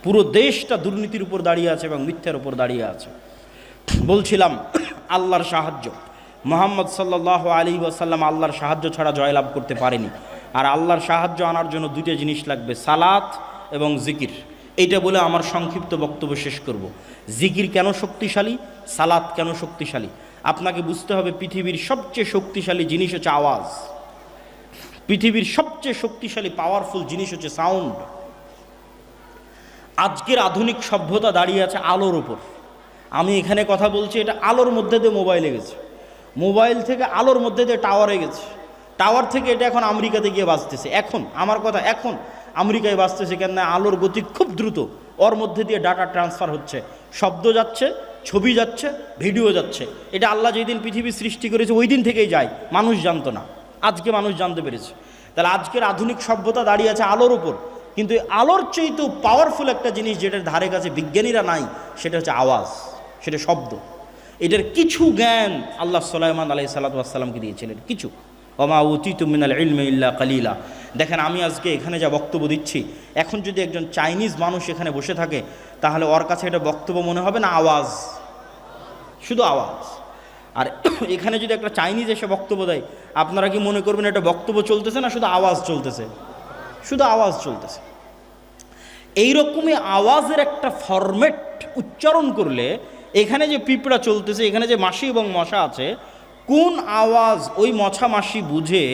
পুরো দেশটা দুর্নীতির উপর দাঁড়িয়ে আছে এবং মিথ্যার উপর দাঁড়িয়ে আছে। বলছিলাম আল্লাহর সাহায্য, মুহাম্মদ সাল্লাল্লাহু আলাইহি ওয়াসাল্লাম আল্লাহর সাহায্য ছাড়া জয়লাভ করতে পারেনি। আর আল্লাহর সাহায্য আনার জন্য 2টা জিনিস লাগবে, সালাত এবং জিকির। এইটা বলে আমার সংক্ষিপ্ত বক্তব্য শেষ করব। জিকির কেন শক্তিশালী, সালাত কেন শক্তিশালী? আপনাকে বুঝতে হবে পৃথিবীর সবচেয়ে শক্তিশালী জিনিস হচ্ছে আওয়াজ। পৃথিবীর সবচেয়ে শক্তিশালী পাওয়ারফুল জিনিস হচ্ছে সাউন্ড। আজকের আধুনিক সভ্যতা দাঁড়িয়ে আছে আলোর উপর। আমি এখানে কথা বলছি, এটা আলোর মধ্যে দিয়ে মোবাইলে গেছে, মোবাইল থেকে আলোর মধ্যে দিয়ে টাওয়ারে গেছে, টাওয়ার থেকে এটা এখন আমেরিকাতে গিয়ে বাজতেছে। এখন আমার কথা, এখন আমেরিকায় বাজতেছে কেন? আলোর গতি খুব দ্রুত, ওর মধ্যে দিয়ে ডাটা ট্রান্সফার হচ্ছে, শব্দ যাচ্ছে, ছবি যাচ্ছে, ভিডিও যাচ্ছে। এটা আল্লাহ যেদিন পৃথিবী সৃষ্টি করেছে ওই দিন থেকেই যায়, মানুষ জানতো না, আজকে মানুষ জানতে পেরেছে। তাহলে আজকের আধুনিক সভ্যতা দাঁড়িয়ে আছে আলোর উপর। কিন্তু আলোর চেয়েতেও পাওয়ারফুল একটা জিনিস যেটার ধারে কাছে বিজ্ঞানীরা নাই, সেটা হচ্ছে আওয়াজ, সেটা শব্দ। এটার কিছু জ্ঞান আল্লাহ সুলাইমান আলাইহিস সালাতু ওয়াস সালামকে দিয়েছিলেন, কিছু। ওমা উতিতু মিনাল ইলমি ইল্লা কালিলা। দেখেন, আমি আজকে এখানে যা বক্তব্য দিচ্ছি, এখন যদি একজন চাইনিজ মানুষ এখানে বসে থাকে, তাহলে ওর কাছে এটা বক্তব্য মনে হবে না আওয়াজ, শুধু আওয়াজ। আর এখানে যদি একটা চাইনিজ এসে বক্তব্য দেয়, আপনারা কি মনে করবেন এটা বক্তব্য চলতেছে না শুধু আওয়াজ চলতেছে? শুধু আওয়াজ চলতেছে। এইরকমই আওয়াজের একটা ফরম্যাট উচ্চারণ করলে এখানে যে পিঁপড়া চলতেছে, এখানে যে মাছি এবং মশা আছে, কোন আওয়াজ ওই মশা মাছি বুঝে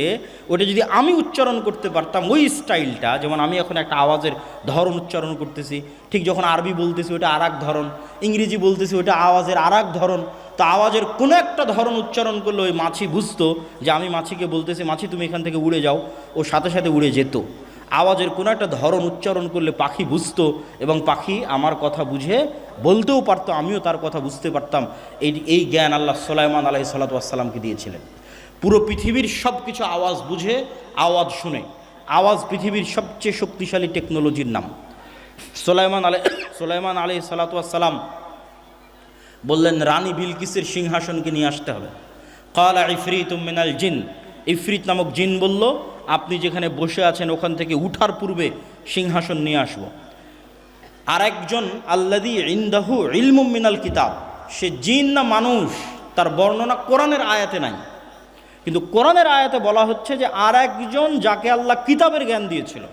ওটা যদি আমি উচ্চারণ করতে পারতাম ওই স্টাইলটা, যেমন আমি এখন একটা আওয়াজের ধরন উচ্চারণ করতেছি, ঠিক যখন আরবি বলতেছি ওটা আর এক ধরন, ইংরেজি বলতেছি ওটা আওয়াজের আর এক ধরন। তো আওয়াজের কোনো একটা ধরন উচ্চারণ করলে ওই মাছি বুঝতো যে আমি মাছিকে বলতেছি মাছি তুমি এখান থেকে উড়ে যাও, ও সাথে সাথে উড়ে যেত। আওয়াজের কোনো একটা ধরন উচ্চারণ করলে পাখি বুঝতো এবং পাখি আমার কথা বুঝে বলতেও পারতো, আমিও তার কথা বুঝতে পারতাম। এই জ্ঞান আল্লাহ সুলাইমান আলাইহিস সালাতু ওয়াস সালামকে দিয়েছিলেন। পুরো পৃথিবীর সব কিছু আওয়াজ বুঝে, আওয়াজ শুনে। আওয়াজ পৃথিবীর সবচেয়ে শক্তিশালী টেকনোলজির নাম। সুলাইমান আলাইহিস সালাতু ওয়াস সালাম বললেন রানী বিলকিসের সিংহাসনকে নিয়ে আসতে হবে। ক্বালা ইফরিতুম মিনাল জিন, ইফরিত নামক জিন বলল আপনি যেখানে বসে আছেন ওখান থেকে উঠার পূর্বে সিংহাসন নিয়ে আসব। আর একজন আল্লাযী ইনদাহু ইলমুম মিনাল কিতাব, সে জিন না মানুষ তার বর্ণনা কোরআনের আয়াতে নাই, কিন্তু কোরআনের আয়াতে বলা হচ্ছে যে আর একজন যাকে আল্লাহ কিতাবের জ্ঞান দিয়েছিল,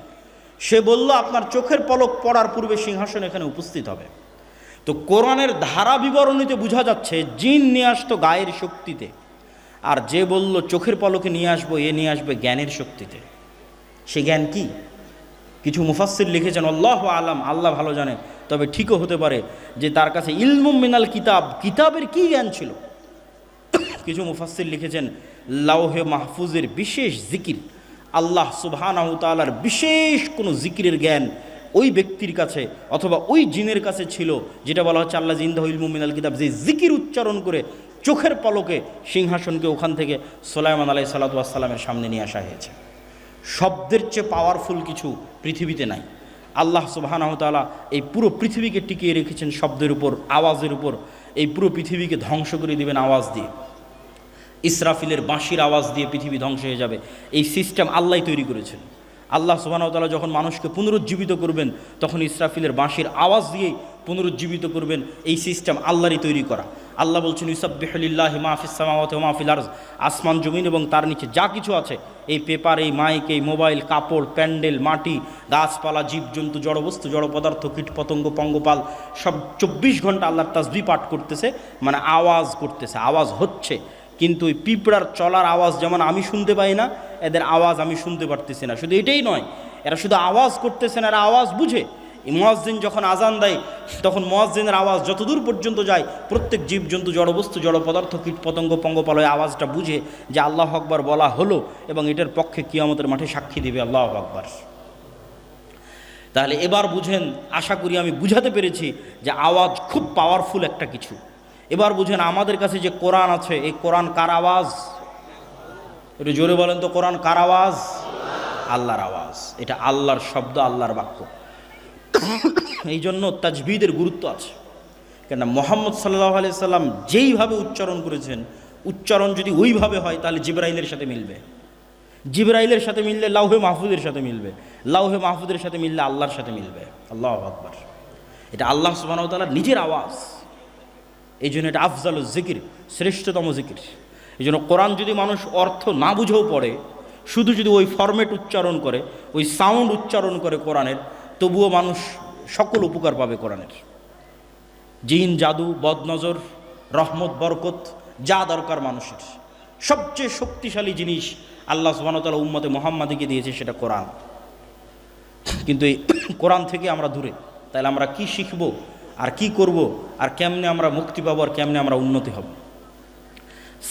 সে বলল আপনার চোখের পলক পড়ার পূর্বে সিংহাসন এখানে উপস্থিত হবে। তো কোরআনের ধারা বিবরণীতে বোঝা যাচ্ছে জিন নিয়ে আসতো গায়ের শক্তিতে, আর যে বলল চোখের পলকে নিয়ে আসবো, এ নিয়ে আসবে জ্ঞানের শক্তিতে। সে জ্ঞান কি? কিছু মুফাসসির লিখেছেন আল্লাহু আলাম, আল্লাহ ভালো জানে, তবে ঠিকও হতে পারে যে তার কাছে ইলমুম মিনাল কিতাব, কিতাবের কি জ্ঞান ছিল। কিছু মুফাসসির লিখেছেন লাওহে মাহফুজের বিশেষ জিকির, আল্লাহ সুবহানাহু তাআলার বিশেষ কোনো জিকিরের জ্ঞান ওই ব্যক্তির কাছে অথবা ওই জিনের কাছে ছিল, যেটা বলা হচ্ছে আল্লাহ জিন্দাহু ইলমুম মিনাল কিতাব, যে জিকির উচ্চারণ করে চোখের পলকে সিংহাসনকে ওখান থেকে সুলাইমান আলাইহিস সালাতু ওয়াস সালামের সামনে নিয়ে আসা হয়েছে। শব্দের চেয়ে পাওয়ারফুল কিছু পৃথিবীতে নাই। আল্লাহ সুবহানাহু তাআলা এই পুরো পৃথিবীকে টিকিয়ে রেখেছেন শব্দের উপর, আওয়াজের উপর। এই পুরো পৃথিবীকে ধ্বংস করে দিবেন আওয়াজ দিয়ে, ইসরাফিলের বাঁশির আওয়াজ দিয়ে পৃথিবী ধ্বংস হয়ে যাবে। এই সিস্টেম আল্লাহই তৈরি করেছেন। আল্লাহ সুবহানাহু ওয়া তাআলা যখন মানুষকে পুনরুজ্জীবিত করবেন তখন ইসরাফিলের বাঁশির আওয়াজ দিয়েই পুনরুজ্জীবিত করবেন। এই সিস্টেম আল্লাহরই তৈরি করা। আল্লাহ বলছেন ইউসাব্বিহু লিল্লাহি মা ফিস সামাওয়াতি ওয়া মা ফিল আরজ, আসমান জমিন এবং তার নিচে যা কিছু আছে, এই পেপার, এই মাইক, এই মোবাইল, কাপড়, প্যান্ডেল, মাটি, গাছপালা, জীবজন্তু, জড়বস্তু, জড় পদার্থ, কীটপতঙ্গ, পঙ্গপাল সব 24 ঘন্টা আল্লাহর তাসবিহ পাঠ করতেছে, মানে আওয়াজ করতেছে, আওয়াজ হচ্ছে। কিন্তু ওই পিঁপড়ার চলার আওয়াজ যেমন আমি শুনতে পাই না, এদের আওয়াজ আমি শুনতে পারতেছি না। শুধু এটাই নয়, এরা শুধু আওয়াজ করতেছে না, এরা আওয়াজ বুঝে। মুয়াজ্জিন যখন আজান দেয় তখন মুয়াজ্জিনের আওয়াজ যতদূর পর্যন্ত যায় প্রত্যেক জীবজন্তু, জড়বস্তু, জড় পদার্থ, কীটপতঙ্গ, পঙ্গপাল ওই আওয়াজটা বুঝে যে আল্লাহু আকবার বলা হলো, এবং এটার পক্ষে কিয়ামতের মাঠে সাক্ষী দিবে আল্লাহু আকবার। তাহলে এবার বুঝেন, আশা করি আমি বুঝাতে পেরেছি যে আওয়াজ খুব পাওয়ারফুল একটা কিছু। এবার বুঝেন আমাদের কাছে যে কোরআন আছে, এই কোরআন কার আওয়াজ? একটু জোরে বলেন তো, কোরআন কার আওয়াজ? আল্লাহর আওয়াজ। এটা আল্লাহর শব্দ, আল্লাহর বাক্য। এই জন্য তাজবিদের গুরুত্ব আছে। কেননা মুহাম্মদ সাল্লাল্লাহু আলাইহি সাল্লাম যেইভাবে উচ্চারণ করেছেন, উচ্চারণ যদি ওইভাবে হয় তাহলে জিবরাইলের সাথে মিলবে, জিবরাইলের সাথে মিললে লাউহে মাহফুজের সাথে মিলবে, লাউহে মাহফুজের সাথে মিললে আল্লাহর সাথে মিলবে। আল্লাহু আকবার। এটা আল্লাহ সুবহানাহু ওয়া তাআলার নিজের আওয়াজ। এই জন্য এটা আফজালুজ জিকির, শ্রেষ্ঠতম জিকির। এই জন্য কোরআন যদি মানুষ অর্থ না বুঝেও পড়ে, শুধু যদি ওই ফরম্যাট উচ্চারণ করে, ওই সাউন্ড উচ্চারণ করে কোরআনের, তবুও মানুষ সকল উপকার পাবে কোরআনের। জিন, জাদু, বদনজর, রহমত, বরকত যা দরকার মানুষের, সবচেয়ে শক্তিশালী জিনিস আল্লাহ সুবহানাহু ওয়া তাআলা উম্মতে মুহাম্মাদীকে দিয়েছে, সেটা কোরআন। কিন্তু এই কোরআন থেকে আমরা দূরে। তাহলে আমরা কি শিখব আর কি করব আর কেমনে আমরা মুক্তি পাবো আর কেমনে আমরা উন্নতি হব?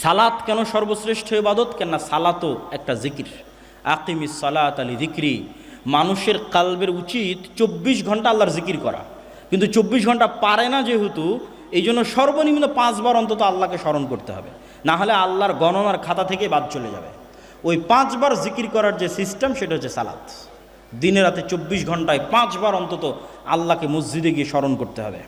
সালাত কেন সর্বশ্রেষ্ঠ ইবাদত? কেননা সালাতও একটা জিকির। আকিমিস সালাত আলি যিকরি। মানুষের কালবের উচিত 24 ঘন্টা আল্লাহর জিকির করা, কিন্তু 24 ঘন্টা পারে না যেহেতু, এই জন্য সর্বনিম্ন 5 বার অন্তত আল্লাহকে স্মরণ করতে হবে, না হলে আল্লাহর গণনার খাতা থেকে বাদ চলে যাবে। ওই 5 বার জিকির করার যে সিস্টেম, সেটা হচ্ছে সালাত। দিনে রাতে 24 ঘন্টায় 5 বার অন্তত আল্লাহকে মসজিদে গিয়ে স্মরণ করতে হবে।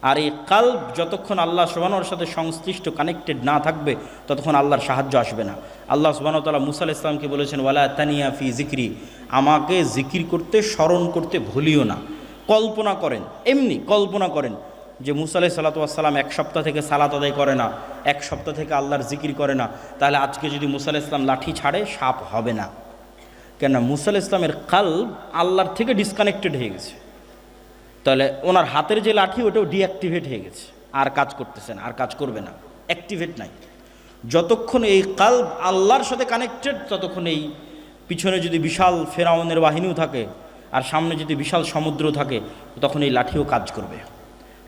আর এই কালব যতক্ষণ আল্লাহ সুবহানাহু ওয়া তাআলার সাথে সংশ্লিষ্ট, কানেক্টেড না থাকবে, ততক্ষণ আল্লাহর সাহায্য আসবে না। আল্লাহ সুবহানাহু ওয়া তাআলা মুসা আলাইহিস সালামকে বলেছেন, ওয়ালা তানিয়া ফি যিকরি, আমাকে জিকির করতে, স্মরণ করতে ভুলিও না। কল্পনা করেন, এমনি কল্পনা করেন যে মুসা আলাইহিস সালাতু ওয়াস সালাম 1 সপ্তাহ থেকে সালাত আদায় করে না, 1 সপ্তাহ থেকে আল্লাহর জিকির করে না, তাহলে আজকে যদি মুসা আলাইহিস সালাম লাঠি ছাড়ে, সাপ হবে না। কেন? মুসা আলাইহিস সালামের কালব আল্লাহর থেকে ডিসকানেক্টেড হয়ে গেছে। তাহলে ওনার হাতের যে লাঠি, ওটাও ডিঅ্যাক্টিভেট হয়ে গেছে, আর কাজ করতেছে না, আর কাজ করবে না, অ্যাক্টিভেট নাই। যতক্ষণ এই কালব আল্লাহর সাথে কানেক্টেড, ততক্ষণ এই পিছনে যদি বিশাল ফেরাউনের বাহিনীও থাকে আর সামনে যদি বিশাল সমুদ্র থাকে, তখন এই লাঠিও কাজ করবে।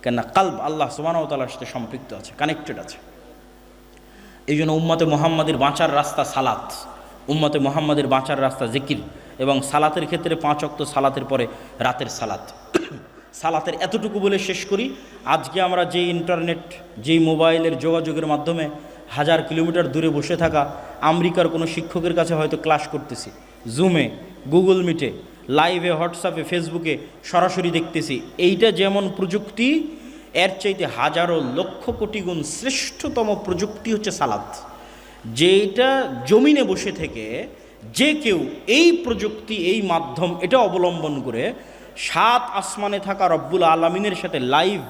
কেননা কালব আল্লাহ সুবহানাহু ওয়া তাআলার সাথে সম্পৃক্ত আছে, কানেক্টেড আছে। এই জন্য উম্মতে মুহাম্মাদের বাঁচার রাস্তা সালাত, উম্মতে মুহাম্মাদের বাঁচার রাস্তা জিকির। এবং সালাতের ক্ষেত্রে 5 ওয়াক্ত সালাতের পরে রাতের সালাত। সালাতের এতটুকু বলে শেষ করি। আজকে আমরা যেই ইন্টারনেট, যেই মোবাইলের যোগাযোগের মাধ্যমে 1000 কিলোমিটার দূরে বসে থাকা আমেরিকার কোনো শিক্ষকের কাছে হয়তো ক্লাস করতেছি, জুমে, গুগল মিটে, লাইভে, হোয়াটসঅ্যাপে, ফেসবুকে সরাসরি দেখতেছি। এইটা যেমন প্রযুক্তি, এর চাইতে হাজারো লক্ষ কোটি গুণ শ্রেষ্ঠতম প্রযুক্তি হচ্ছে সালাত। যেটা জমিনে বসে থেকে যে কেউ এই প্রযুক্তি, এই মাধ্যম, এটা অবলম্বন করে 7 আসমানে থাকা রব্বুল আলামিনের সাথে লাইভ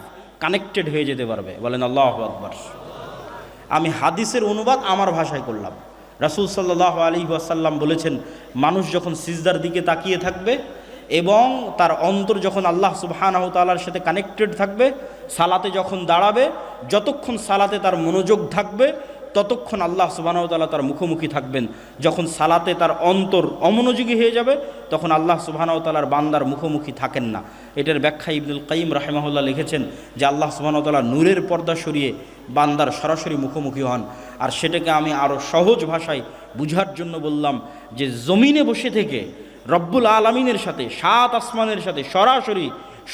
কানেক্টেড হয়ে যেতে পারবে। বলেন আল্লাহু আকবার। আমি হাদিসের অনুবাদ আমার ভাষায় করলাম। রাসূল সাল্লাল্লাহু আলাইহি ওয়াসাল্লাম বলেছেন, মানুষ যখন সিজদার দিকে তাকিয়ে থাকবে এবং তার অন্তর যখন আল্লাহ সুবহানাহু ওয়া তাআলার সাথে কানেক্টেড থাকবে, সালাতে যখন দাঁড়াবে, যতক্ষণ সালাতে তার মনোযোগ থাকবে, ততক্ষণ আল্লাহ সুবহানাহু ওয়া তাআলা তার মুখোমুখি থাকবেন। যখন সালাতে তার অন্তর অমনোযোগী হয়ে যাবে তখন আল্লাহ সুবহানাহু ওয়া তাআলার বান্দার মুখোমুখি থাকেন না। এটার ব্যাখ্যা ইবনুল কাইয়িম রাহিমাহুল্লাহ লিখেছেন যে আল্লাহ সুবহানাহু ওয়া তাআলা নূরের পর্দা সরিয়ে বান্দার সরাসরি মুখোমুখি হন। আর সেটাকে আমি আরও সহজ ভাষায় বুঝার জন্য বললাম যে জমিনে বসে থেকে রব্বুল আলামিনের সাথে, সাত আসমানের সাথে সরাসরি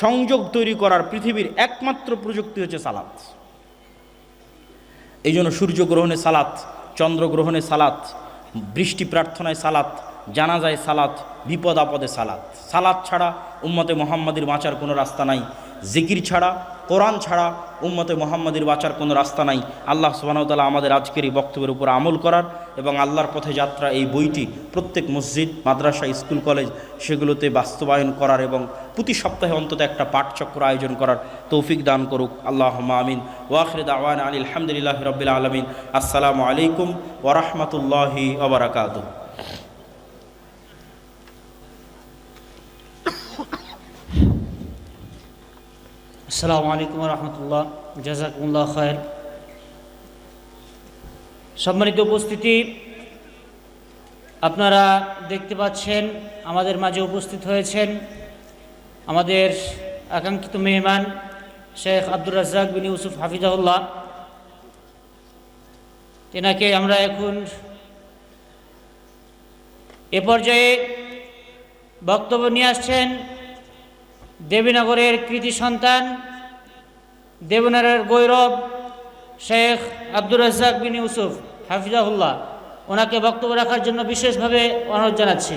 সংযোগ তৈরি করার পৃথিবীর একমাত্র প্রযুক্তি হচ্ছে সালাত। এই জন্য সূর্যগ্রহণে সালাত, চন্দ্রগ্রহণে সালাত, বৃষ্টি প্রার্থনায় সালাত, জানাজায় সালাত, বিপদ আপদে সালাত। সালাত ছাড়া উম্মতে মুহাম্মাদির বাঁচার কোনো রাস্তা নাই। জিকির ছাড়া, কোরআন ছাড়া উম্মতে মুহাম্মাদির বাঁচার কোনো রাস্তা নাই। আল্লাহ সুবহানাহু ওয়া তাআলা আমাদের আজকের এই বক্তব্যের উপর আমল করার এবং আল্লাহর পথে যাত্রা এই বইটি প্রত্যেক মসজিদ, মাদ্রাসা, স্কুল, কলেজ সেগুলোতে বাস্তবায়ন করার এবং প্রতি সপ্তাহে অন্তত একটা পাঠচক্র আয়োজন করার তৌফিক দান করুক। আল্লাহুম্মা আমিন। ওয়া আখিরু দাওয়ানা আনিল হামদুলিল্লাহি রাব্বিল আলামিন। আসসালামু আলাইকুম ওয়া রাহমাতুল্লাহি ওয়া বারাকাতুহু। আসসালামু আলাইকুম রহমতুল্লাহ, জাযাকুমুল্লাহ খায়র। সম্মানিত উপস্থিতি, আপনারা দেখতে পাচ্ছেন আমাদের মাঝে উপস্থিত হয়েছেন আমাদের আকাঙ্ক্ষিত মেহমান শেখ আব্দুর রাজ্জাক বিন ইউসুফ হাফিজাহুল্লাহ। তেনাকে আমরা এখন এ পর্যায়ে বক্তব্য নিয়ে আসছেন দেবীনগরের কৃতি সন্তান, দেবনাগরের গৌরব শেখ আব্দুর রাজ্জাক বিন ইউসুফ হাফিজাহুল্লাহ। ওনাকে বক্তব্য রাখার জন্য বিশেষভাবে অনুরোধ জানাচ্ছি।